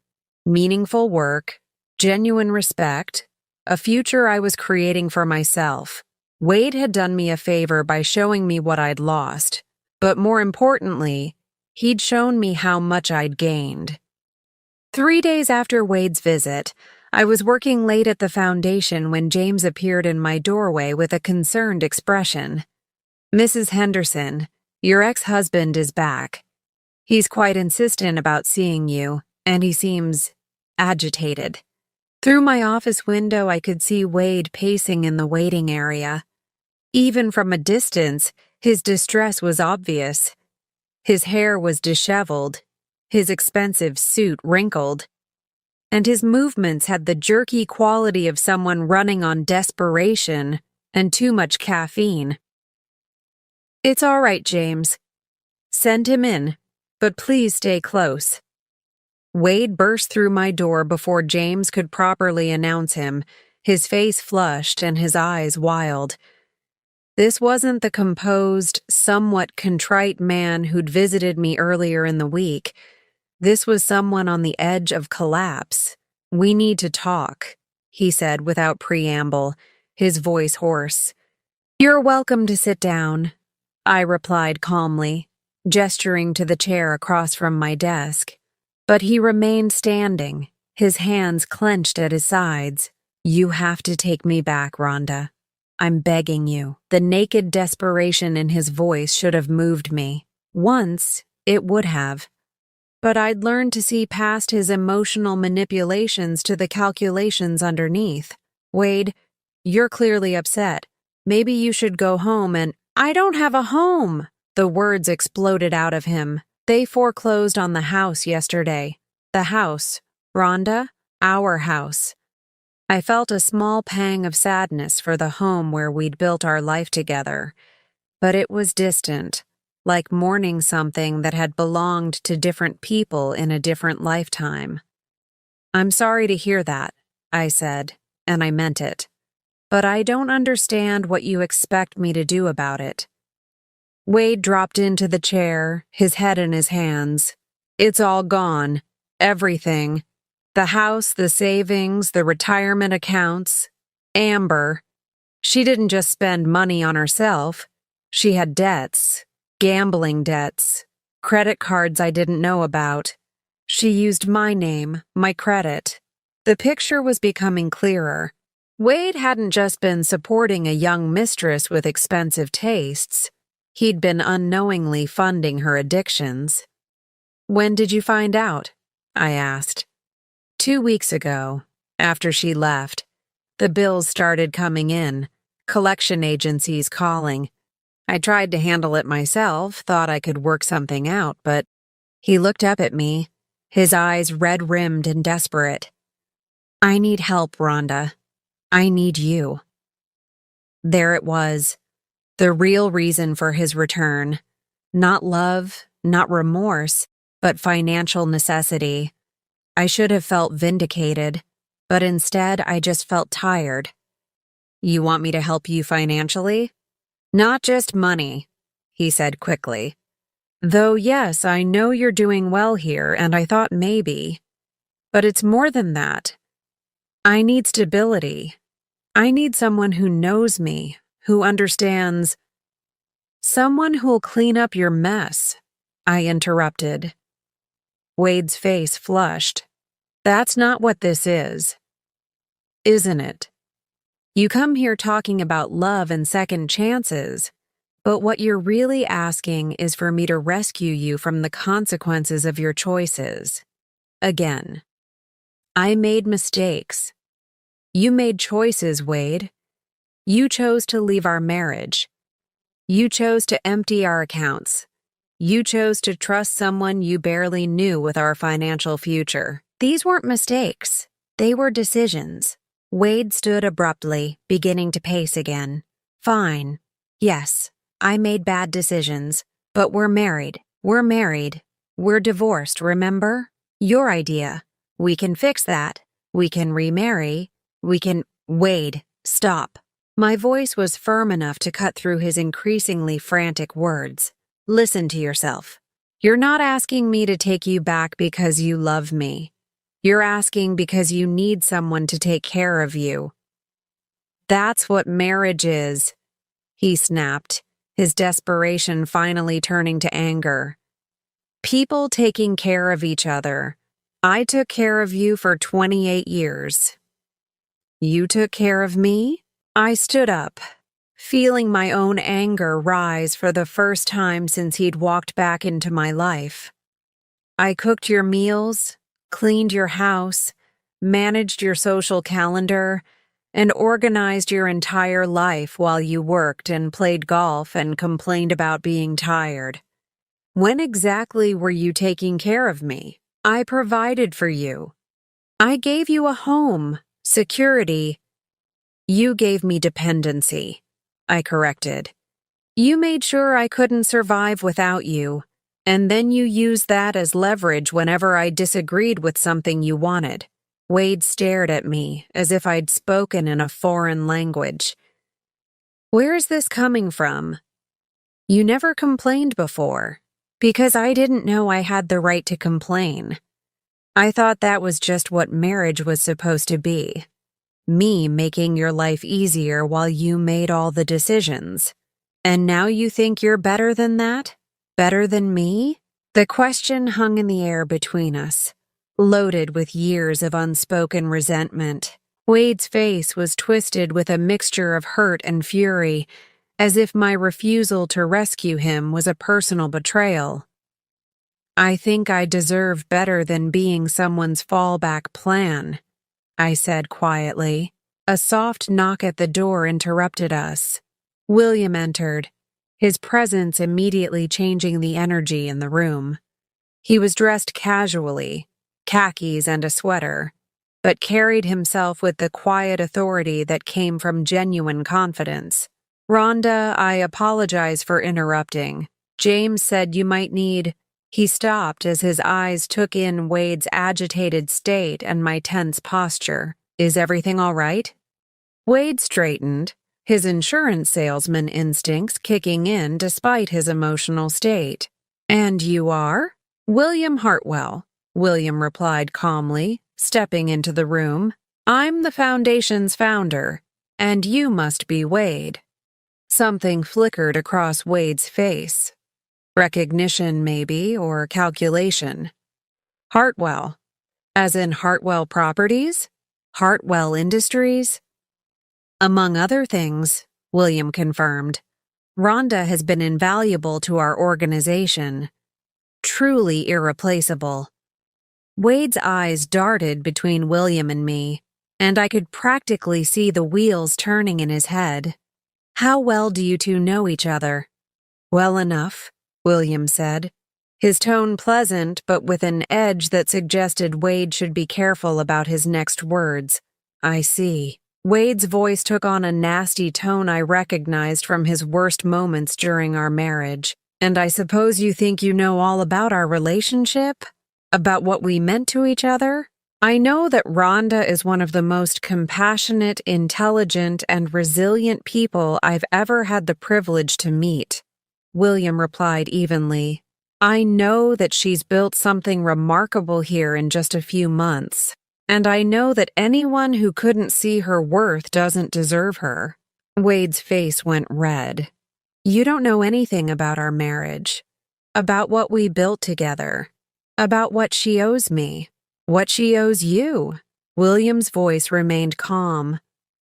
Meaningful work, genuine respect, a future I was creating for myself. Wade had done me a favor by showing me what I'd lost, but more importantly, he'd shown me how much I'd gained. 3 days after Wade's visit, I was working late at the foundation when James appeared in my doorway with a concerned expression. Mrs. Henderson, your ex-husband is back. He's quite insistent about seeing you, and he seems agitated. Through my office window, I could see Wade pacing in the waiting area. Even from a distance, his distress was obvious. His hair was disheveled, his expensive suit wrinkled, and his movements had the jerky quality of someone running on desperation and too much caffeine. It's all right, James. Send him in, but please stay close. Wade burst through my door before James could properly announce him, his face flushed and his eyes wild. This wasn't the composed, somewhat contrite man who'd visited me earlier in the week. This was someone on the edge of collapse. We need to talk, he said without preamble, his voice hoarse. You're welcome to sit down, I replied calmly, gesturing to the chair across from my desk. But he remained standing, his hands clenched at his sides. You have to take me back, Rhonda. I'm begging you. The naked desperation in his voice should have moved me. Once, it would have. But I'd learned to see past his emotional manipulations to the calculations underneath. Wade, you're clearly upset. Maybe you should go home and— I don't have a home! The words exploded out of him. They foreclosed on the house yesterday. The house, Rhonda, our house. I felt a small pang of sadness for the home where we'd built our life together. But it was distant, like mourning something that had belonged to different people in a different lifetime. I'm sorry to hear that, I said, and I meant it. But I don't understand what you expect me to do about it. Wade dropped into the chair, his head in his hands. It's all gone. Everything. The house, the savings, the retirement accounts. Amber. She didn't just spend money on herself. She had debts. Gambling debts. Credit cards I didn't know about. She used my name, my credit. The picture was becoming clearer. Wade hadn't just been supporting a young mistress with expensive tastes. He'd been unknowingly funding her addictions. "When did you find out?" I asked. 2 weeks ago, after she left. The bills started coming in, collection agencies calling. I tried to handle it myself, thought I could work something out, but he looked up at me, his eyes red-rimmed and desperate. "I need help, Rhonda. I need you." There it was, the real reason for his return. Not love, not remorse, but financial necessity. I should have felt vindicated, but instead I just felt tired. "You want me to help you financially?" "Not just money," he said quickly. "Though yes, I know you're doing well here, and I thought maybe. But it's more than that. I need stability. I need someone who knows me, who understands." "Someone who'll clean up your mess," I interrupted. Wade's face flushed. "That's not what this is." "Isn't it? You come here talking about love and second chances, but what you're really asking is for me to rescue you from the consequences of your choices. Again. I made mistakes. You made choices, Wade. You chose to leave our marriage. You chose to empty our accounts. You chose to trust someone you barely knew with our financial future. These weren't mistakes. They were decisions." Wade stood abruptly, beginning to pace again. "Fine. Yes, I made bad decisions, but we're married. We're married. We're divorced, remember? Your idea. We can fix that. We can remarry. We can— Wade, stop." My voice was firm enough to cut through his increasingly frantic words. "Listen to yourself. You're not asking me to take you back because you love me. You're asking because you need someone to take care of you. That's what marriage is," he snapped, his desperation finally turning to anger. "People taking care of each other. I took care of you for 28 years. You took care of me?" I stood up, feeling my own anger rise for the first time since he'd walked back into my life. "I cooked your meals, cleaned your house, managed your social calendar, and organized your entire life while you worked and played golf and complained about being tired. When exactly were you taking care of me? I provided for you. I gave you a home, security. You gave me dependency," I corrected. "You made sure I couldn't survive without you. And then you used that as leverage whenever I disagreed with something you wanted." Wade stared at me as if I'd spoken in a foreign language. "Where is this coming from? You never complained before, because I didn't know I had the right to complain. I thought that was just what marriage was supposed to be. Me making your life easier while you made all the decisions. And now you think you're better than that? Better than me?" The question hung in the air between us, loaded with years of unspoken resentment. Wade's face was twisted with a mixture of hurt and fury, as if my refusal to rescue him was a personal betrayal. "I think I deserve better than being someone's fallback plan," I said quietly. A soft knock at the door interrupted us. William entered, his presence immediately changing the energy in the room. He was dressed casually, khakis and a sweater, but carried himself with the quiet authority that came from genuine confidence. "Rhonda, I apologize for interrupting. James said you might need—" He stopped as his eyes took in Wade's agitated state and my tense posture. "Is everything all right?" Wade straightened, his insurance salesman instincts kicking in despite his emotional state. "And you are?" "William Hartwell," William replied calmly, stepping into the room. "I'm the foundation's founder, and you must be Wade." Something flickered across Wade's face. Recognition, maybe, or calculation. "Hartwell. As in Hartwell Properties? Hartwell Industries?" "Among other things," William confirmed. Rhonda has been invaluable to our organization. Truly irreplaceable. Wade's eyes darted between William and me, and I could practically see the wheels turning in his head. How well do you two know each other? Well enough, William said, his tone pleasant but with an edge that suggested Wade should be careful about his next words. I see. Wade's voice took on a nasty tone I recognized from his worst moments during our marriage. And I suppose you think you know all about our relationship? About what we meant to each other? I know that Rhonda is one of the most compassionate, intelligent, and resilient people I've ever had the privilege to meet, William replied evenly. I know that she's built something remarkable here in just a few months, and I know that anyone who couldn't see her worth doesn't deserve her. Wade's face went red. You don't know anything about our marriage, about what we built together, about what she owes me, what she owes you. William's voice remained calm,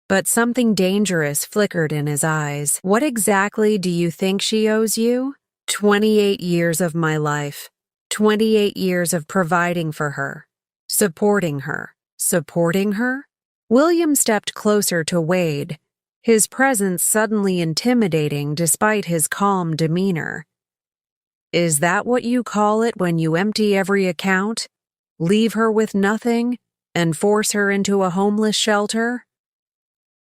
but something dangerous flickered in his eyes. What exactly do you think she owes you? 28 years of my life, 28 years of providing for her, supporting her. Supporting her? William stepped closer to Wade, his presence suddenly intimidating despite his calm demeanor. Is that what you call it when you empty every account, leave her with nothing, and force her into a homeless shelter?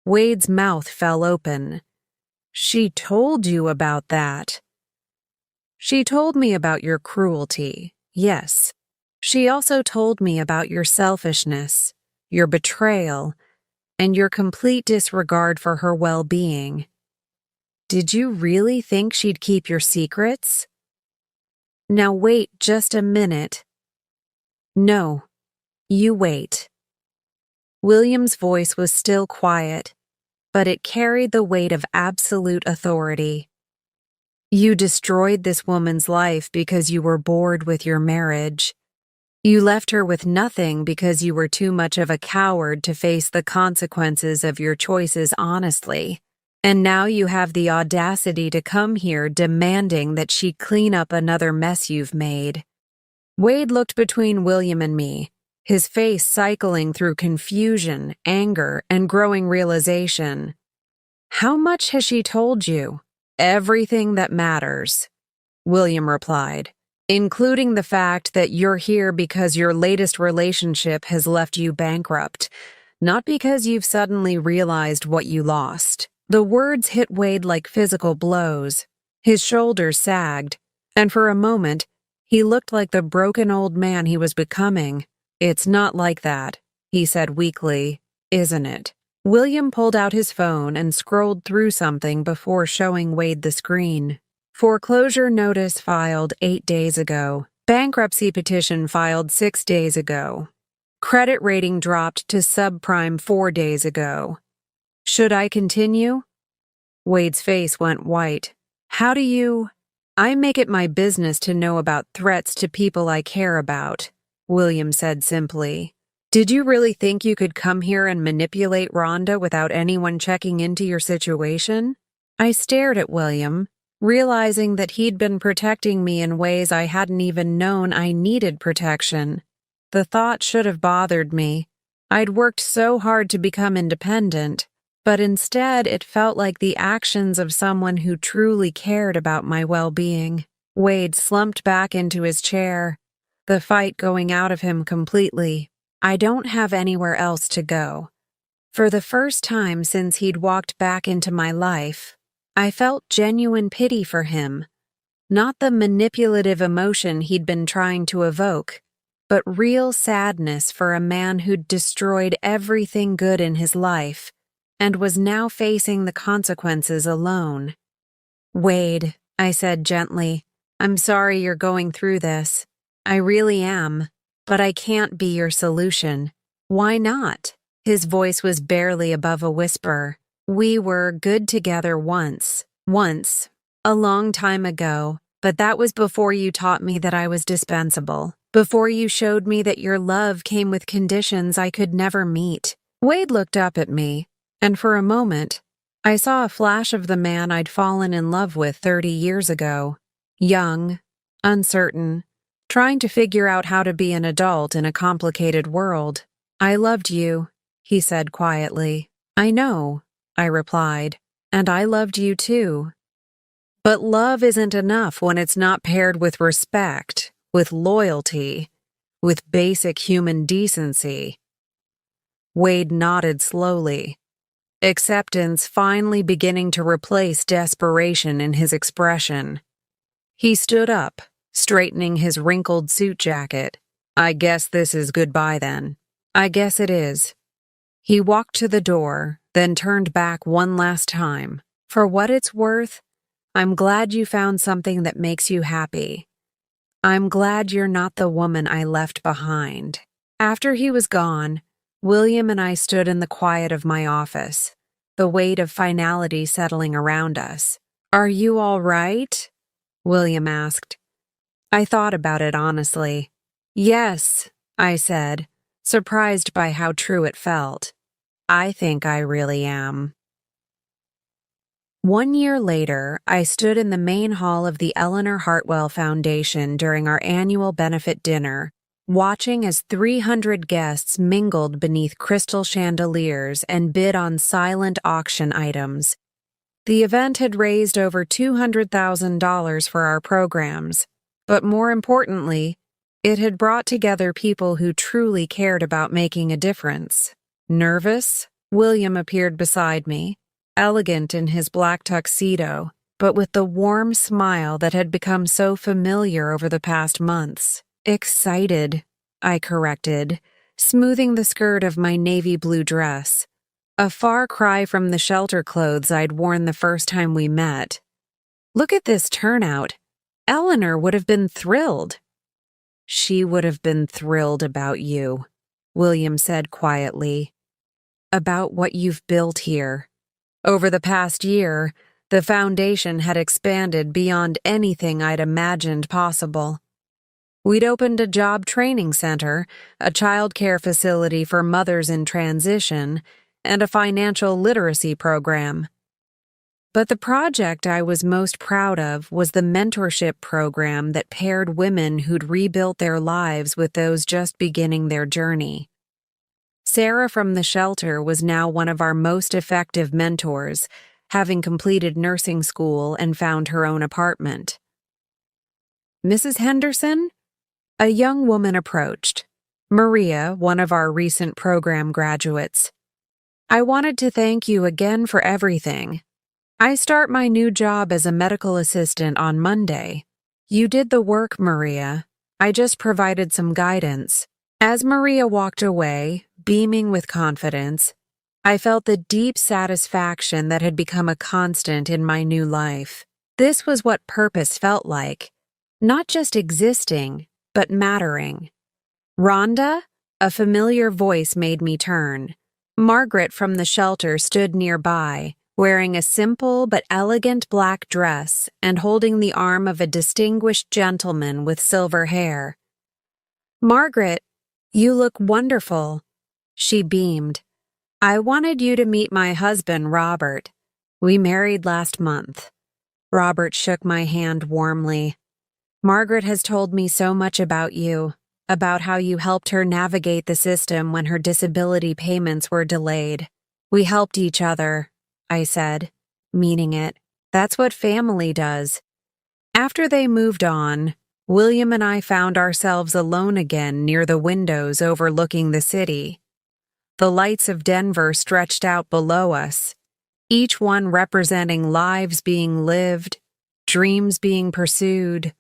Wade's mouth fell open. She told you about that. She told me about your cruelty, yes. She also told me about your selfishness, your betrayal, and your complete disregard for her well-being. Did you really think she'd keep your secrets? Now wait just a minute. No, you wait. William's voice was still quiet, but it carried the weight of absolute authority. You destroyed this woman's life because you were bored with your marriage. You left her with nothing because you were too much of a coward to face the consequences of your choices honestly. And now you have the audacity to come here demanding that she clean up another mess you've made. Wade looked between William and me, his face cycling through confusion, anger, and growing realization. How much has she told you? Everything that matters, William replied, including the fact that you're here because your latest relationship has left you bankrupt, not because you've suddenly realized what you lost. The words hit Wade like physical blows. His shoulders sagged, and for a moment, he looked like the broken old man he was becoming. It's not like that, he said weakly, isn't it? William pulled out his phone and scrolled through something before showing Wade the screen. Foreclosure notice filed 8 days ago. Bankruptcy petition filed 6 days ago. Credit rating dropped to subprime 4 days ago. Should I continue? Wade's face went white. How do you? I make it my business to know about threats to people I care about, William said simply. Did you really think you could come here and manipulate Rhonda without anyone checking into your situation? I stared at William, realizing that he'd been protecting me in ways I hadn't even known I needed protection. The thought should have bothered me. I'd worked so hard to become independent, but instead it felt like the actions of someone who truly cared about my well-being. Wade slumped back into his chair, the fight going out of him completely. I don't have anywhere else to go. For the first time since he'd walked back into my life, I felt genuine pity for him, not the manipulative emotion he'd been trying to evoke, but real sadness for a man who'd destroyed everything good in his life and was now facing the consequences alone. Wade, I said gently, I'm sorry you're going through this. I really am, but I can't be your solution. Why not? His voice was barely above a whisper. We were good together once, a long time ago, but that was before you taught me that I was dispensable, before you showed me that your love came with conditions I could never meet. Wade looked up at me, and for a moment, I saw a flash of the man I'd fallen in love with 30 years ago. Young, uncertain, trying to figure out how to be an adult in a complicated world. "I loved you," he said quietly. "I know," I replied, "and I loved you too." But love isn't enough when it's not paired with respect, with loyalty, with basic human decency. Wade nodded slowly, acceptance finally beginning to replace desperation in his expression. He stood up, straightening his wrinkled suit jacket. "I guess this is goodbye then." "I guess it is." He walked to the door, then turned back one last time. "For what it's worth, I'm glad you found something that makes you happy. I'm glad you're not the woman I left behind." After he was gone, William and I stood in the quiet of my office, the weight of finality settling around us. "Are you all right?" William asked. I thought about it honestly. "Yes," I said, surprised by how true it felt. "I think I really am." 1 year later, I stood in the main hall of the Eleanor Hartwell Foundation during our annual benefit dinner, watching as 300 guests mingled beneath crystal chandeliers and bid on silent auction items. The event had raised over $200,000 for our programs, but more importantly, it had brought together people who truly cared about making a difference. Nervous, William appeared beside me, elegant in his black tuxedo, but with the warm smile that had become so familiar over the past months. "Excited," I corrected, smoothing the skirt of my navy blue dress. A far cry from the shelter clothes I'd worn the first time we met. "Look at this turnout. Eleanor would have been thrilled." "She would have been thrilled about you," William said quietly. "About what you've built here." Over the past year, the foundation had expanded beyond anything I'd imagined possible. We'd opened a job training center, a child care facility for mothers in transition, and a financial literacy program. But the project I was most proud of was the mentorship program that paired women who'd rebuilt their lives with those just beginning their journey. Sarah from the shelter was now one of our most effective mentors, having completed nursing school and found her own apartment. "Mrs. Henderson?" A young woman approached. Maria, one of our recent program graduates. "I wanted to thank you again for everything. I start my new job as a medical assistant on Monday. You did the work, Maria. I just provided some guidance." As Maria walked away, beaming with confidence, I felt the deep satisfaction that had become a constant in my new life. This was what purpose felt like. Not just existing, but mattering. "Rhonda?" A familiar voice made me turn. Margaret from the shelter stood nearby, wearing a simple but elegant black dress and holding the arm of a distinguished gentleman with silver hair. "Margaret, you look wonderful." She beamed. "I wanted you to meet my husband, Robert. We married last month." Robert shook my hand warmly. "Margaret has told me so much about you, about how you helped her navigate the system when her disability payments were delayed. We helped each other," I said, meaning it. That's what family does. After they moved on, William and I found ourselves alone again near the windows overlooking the city. The lights of Denver stretched out below us, each one representing lives being lived, dreams being pursued,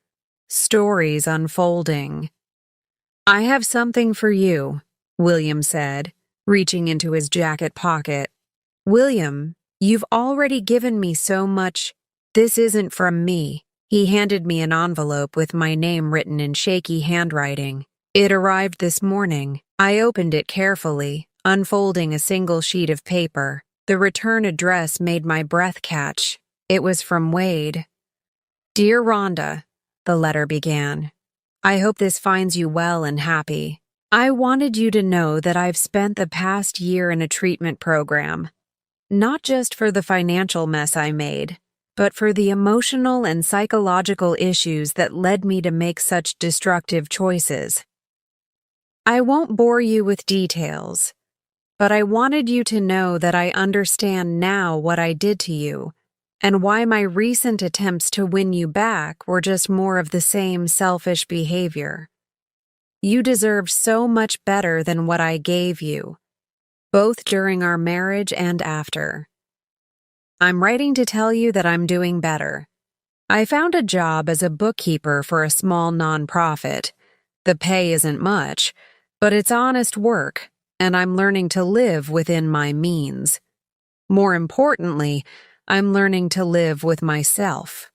stories unfolding. "I have something for you," William said, reaching into his jacket pocket. "William, you've already given me so much. This isn't from me." He handed me an envelope with my name written in shaky handwriting. It arrived this morning. I opened it carefully, unfolding a single sheet of paper. The return address made my breath catch. It was from Wade. "Dear Rhonda," the letter began, "I hope this finds you well and happy. I wanted you to know that I've spent the past year in a treatment program. not just for the financial mess I made, but for the emotional and psychological issues that led me to make such destructive choices. I won't bore you with details, but I wanted you to know that I understand now what I did to you, and why my recent attempts to win you back were just more of the same selfish behavior. You deserved so much better than what I gave you, both during our marriage and after. I'm writing to tell you that I'm doing better. I found a job as a bookkeeper for a small nonprofit. The pay isn't much, but it's honest work, and I'm learning to live within my means. More importantly, I'm learning to live with myself.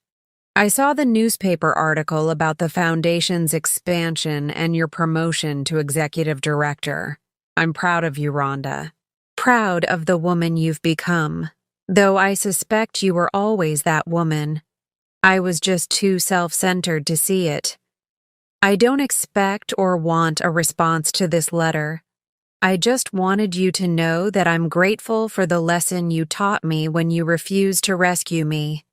I saw the newspaper article about the foundation's expansion and your promotion to executive director. I'm proud of you, Rhonda. Proud of the woman you've become, though I suspect you were always that woman. I was just too self-centered to see it. I don't expect or want a response to this letter. I just wanted you to know that I'm grateful for the lesson you taught me when you refused to rescue me.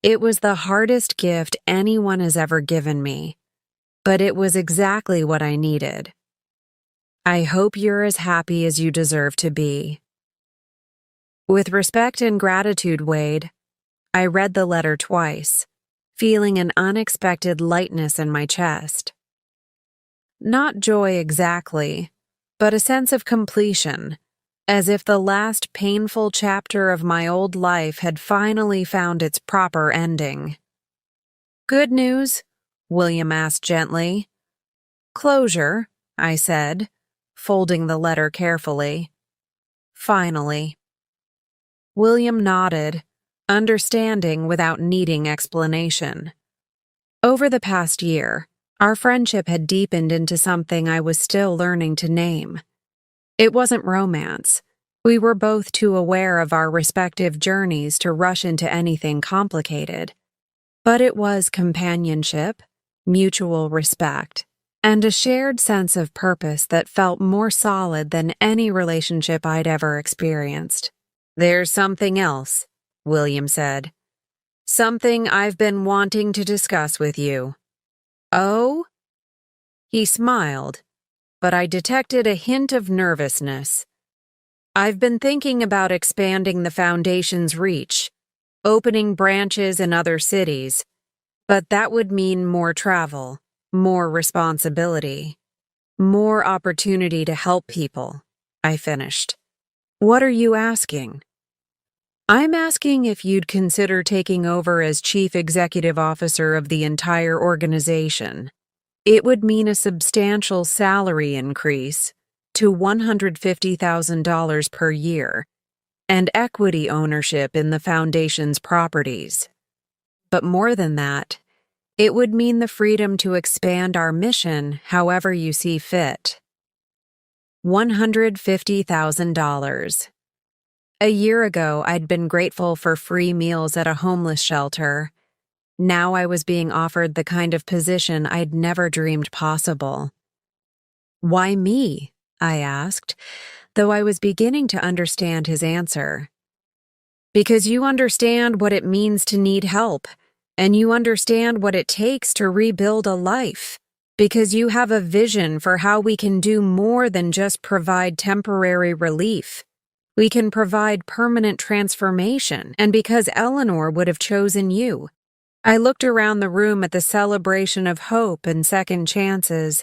It was the hardest gift anyone has ever given me, but it was exactly what I needed. I hope you're as happy as you deserve to be. With respect and gratitude, Wade. I read the letter twice, feeling an unexpected lightness in my chest. Not joy exactly, but a sense of completion, as if the last painful chapter of my old life had finally found its proper ending. Good news? William asked gently. Closure, I said, folding the letter carefully. Finally. William nodded, understanding without needing explanation. Over the past year, our friendship had deepened into something I was still learning to name. It wasn't romance. We were both too aware of our respective journeys to rush into anything complicated. But it was companionship, mutual respect, and a shared sense of purpose that felt more solid than any relationship I'd ever experienced. There's something else, William said. Something I've been wanting to discuss with you. Oh? He smiled, but I detected a hint of nervousness. I've been thinking about expanding the foundation's reach, opening branches in other cities, but that would mean more travel, more responsibility, more opportunity to help people, I finished. What are you asking? I'm asking if you'd consider taking over as Chief Executive Officer of the entire organization. It would mean a substantial salary increase to $150,000 per year and equity ownership in the foundation's properties. But more than that, it would mean the freedom to expand our mission however you see fit. $150,000. A year ago, I'd been grateful for free meals at a homeless shelter. Now I was being offered the kind of position I'd never dreamed possible. Why me? I asked, though I was beginning to understand his answer. Because you understand what it means to need help, and you understand what it takes to rebuild a life. Because you have a vision for how we can do more than just provide temporary relief. We can provide permanent transformation, and because Eleanor would have chosen you. I looked around the room at the celebration of hope and second chances,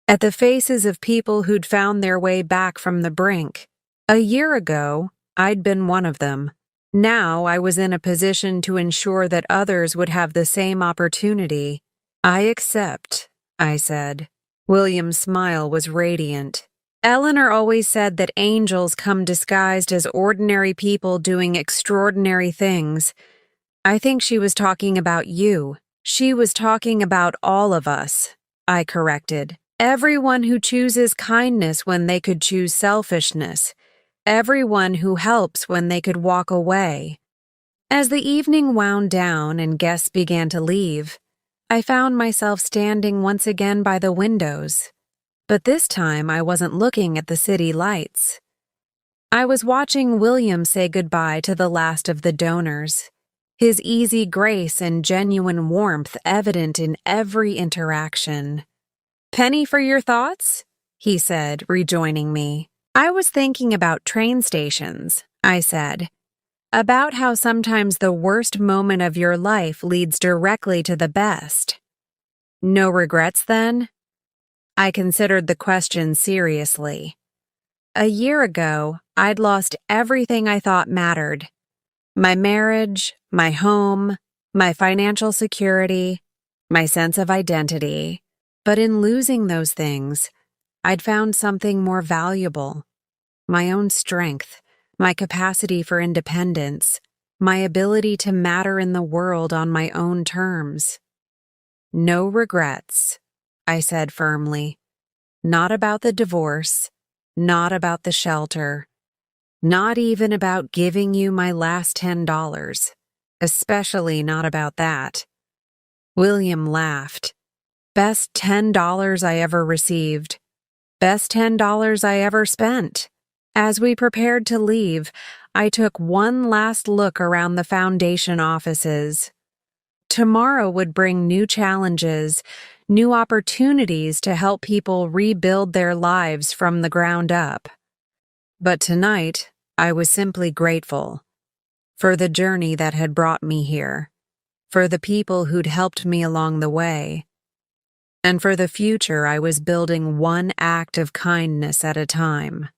at the faces of people who'd found their way back from the brink. A year ago, I'd been one of them. Now I was in a position to ensure that others would have the same opportunity. I accept, I said. William's smile was radiant. Eleanor always said that angels come disguised as ordinary people doing extraordinary things. I think she was talking about you. She was talking about all of us, I corrected. Everyone who chooses kindness when they could choose selfishness. Everyone who helps when they could walk away. As the evening wound down and guests began to leave, I found myself standing once again by the windows. But this time I wasn't looking at the city lights. I was watching William say goodbye to the last of the donors, his easy grace and genuine warmth evident in every interaction. "Penny for your thoughts?" he said, rejoining me. "I was thinking about train stations," I said. "About how sometimes the worst moment of your life leads directly to the best." "No regrets, then?" I considered the question seriously. A year ago, I'd lost everything I thought mattered. My marriage, my home, my financial security, my sense of identity. But in losing those things, I'd found something more valuable. My own strength, my capacity for independence, my ability to matter in the world on my own terms. "No regrets," I said firmly. "Not about the divorce, not about the shelter, not even about giving you my last $10, especially not about that." William laughed. "Best $10 I ever received. Best $10 I ever spent." As we prepared to leave, I took one last look around the foundation offices. Tomorrow would bring new challenges, new opportunities to help people rebuild their lives from the ground up. But tonight, I was simply grateful for the journey that had brought me here, for the people who'd helped me along the way, and for the future I was building one act of kindness at a time.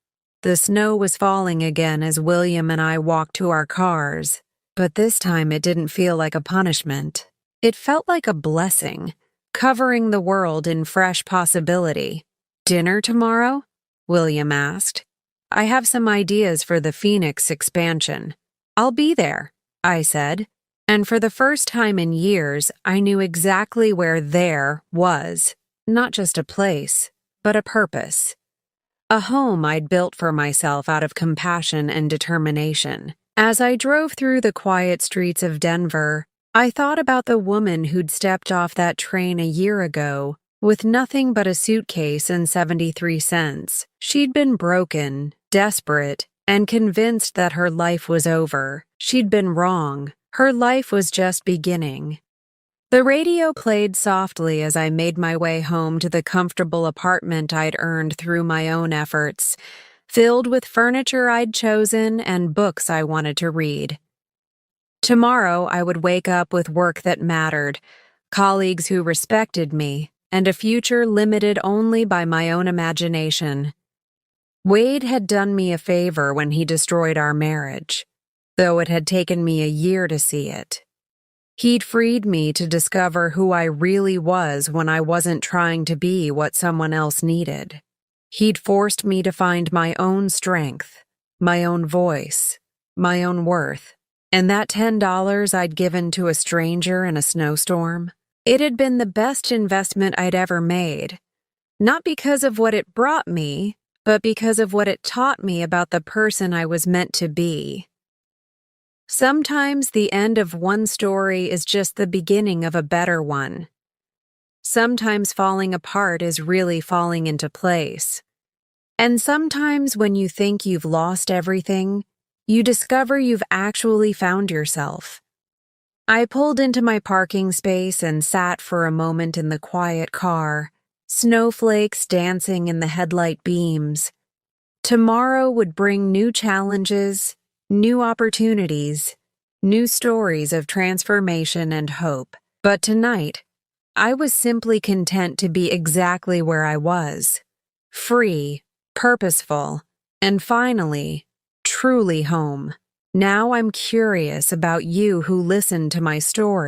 The snow was falling again as William and I walked to our cars, but this time it didn't feel like a punishment. It felt like a blessing, covering the world in fresh possibility. "Dinner tomorrow?" William asked. "I have some ideas for the Phoenix expansion." "I'll be there," I said. And for the first time in years, I knew exactly where there was, not just a place, but a purpose. A home I'd built for myself out of compassion and determination. As I drove through the quiet streets of Denver, I thought about the woman who'd stepped off that train a year ago with nothing but a suitcase and 73 cents. She'd been broken, desperate, and convinced that her life was over. She'd been wrong. Her life was just beginning. The radio played softly as I made my way home to the comfortable apartment I'd earned through my own efforts, filled with furniture I'd chosen and books I wanted to read. Tomorrow, I would wake up with work that mattered, colleagues who respected me, and a future limited only by my own imagination. Wade had done me a favor when he destroyed our marriage, though it had taken me a year to see it. He'd freed me to discover who I really was when I wasn't trying to be what someone else needed. He'd forced me to find my own strength, my own voice, my own worth. And that $10 I'd given to a stranger in a snowstorm, it had been the best investment I'd ever made. Not because of what it brought me, but because of what it taught me about the person I was meant to be. Sometimes the end of one story is just the beginning of a better one. Sometimes falling apart is really falling into place. And sometimes when you think you've lost everything, you discover you've actually found yourself. I pulled into my parking space and sat for a moment in the quiet car, snowflakes dancing in the headlight beams. Tomorrow would bring new challenges, new opportunities, new stories of transformation and hope. But tonight, I was simply content to be exactly where I was, free, purposeful, and finally, truly home. Now I'm curious about you who listened to my story.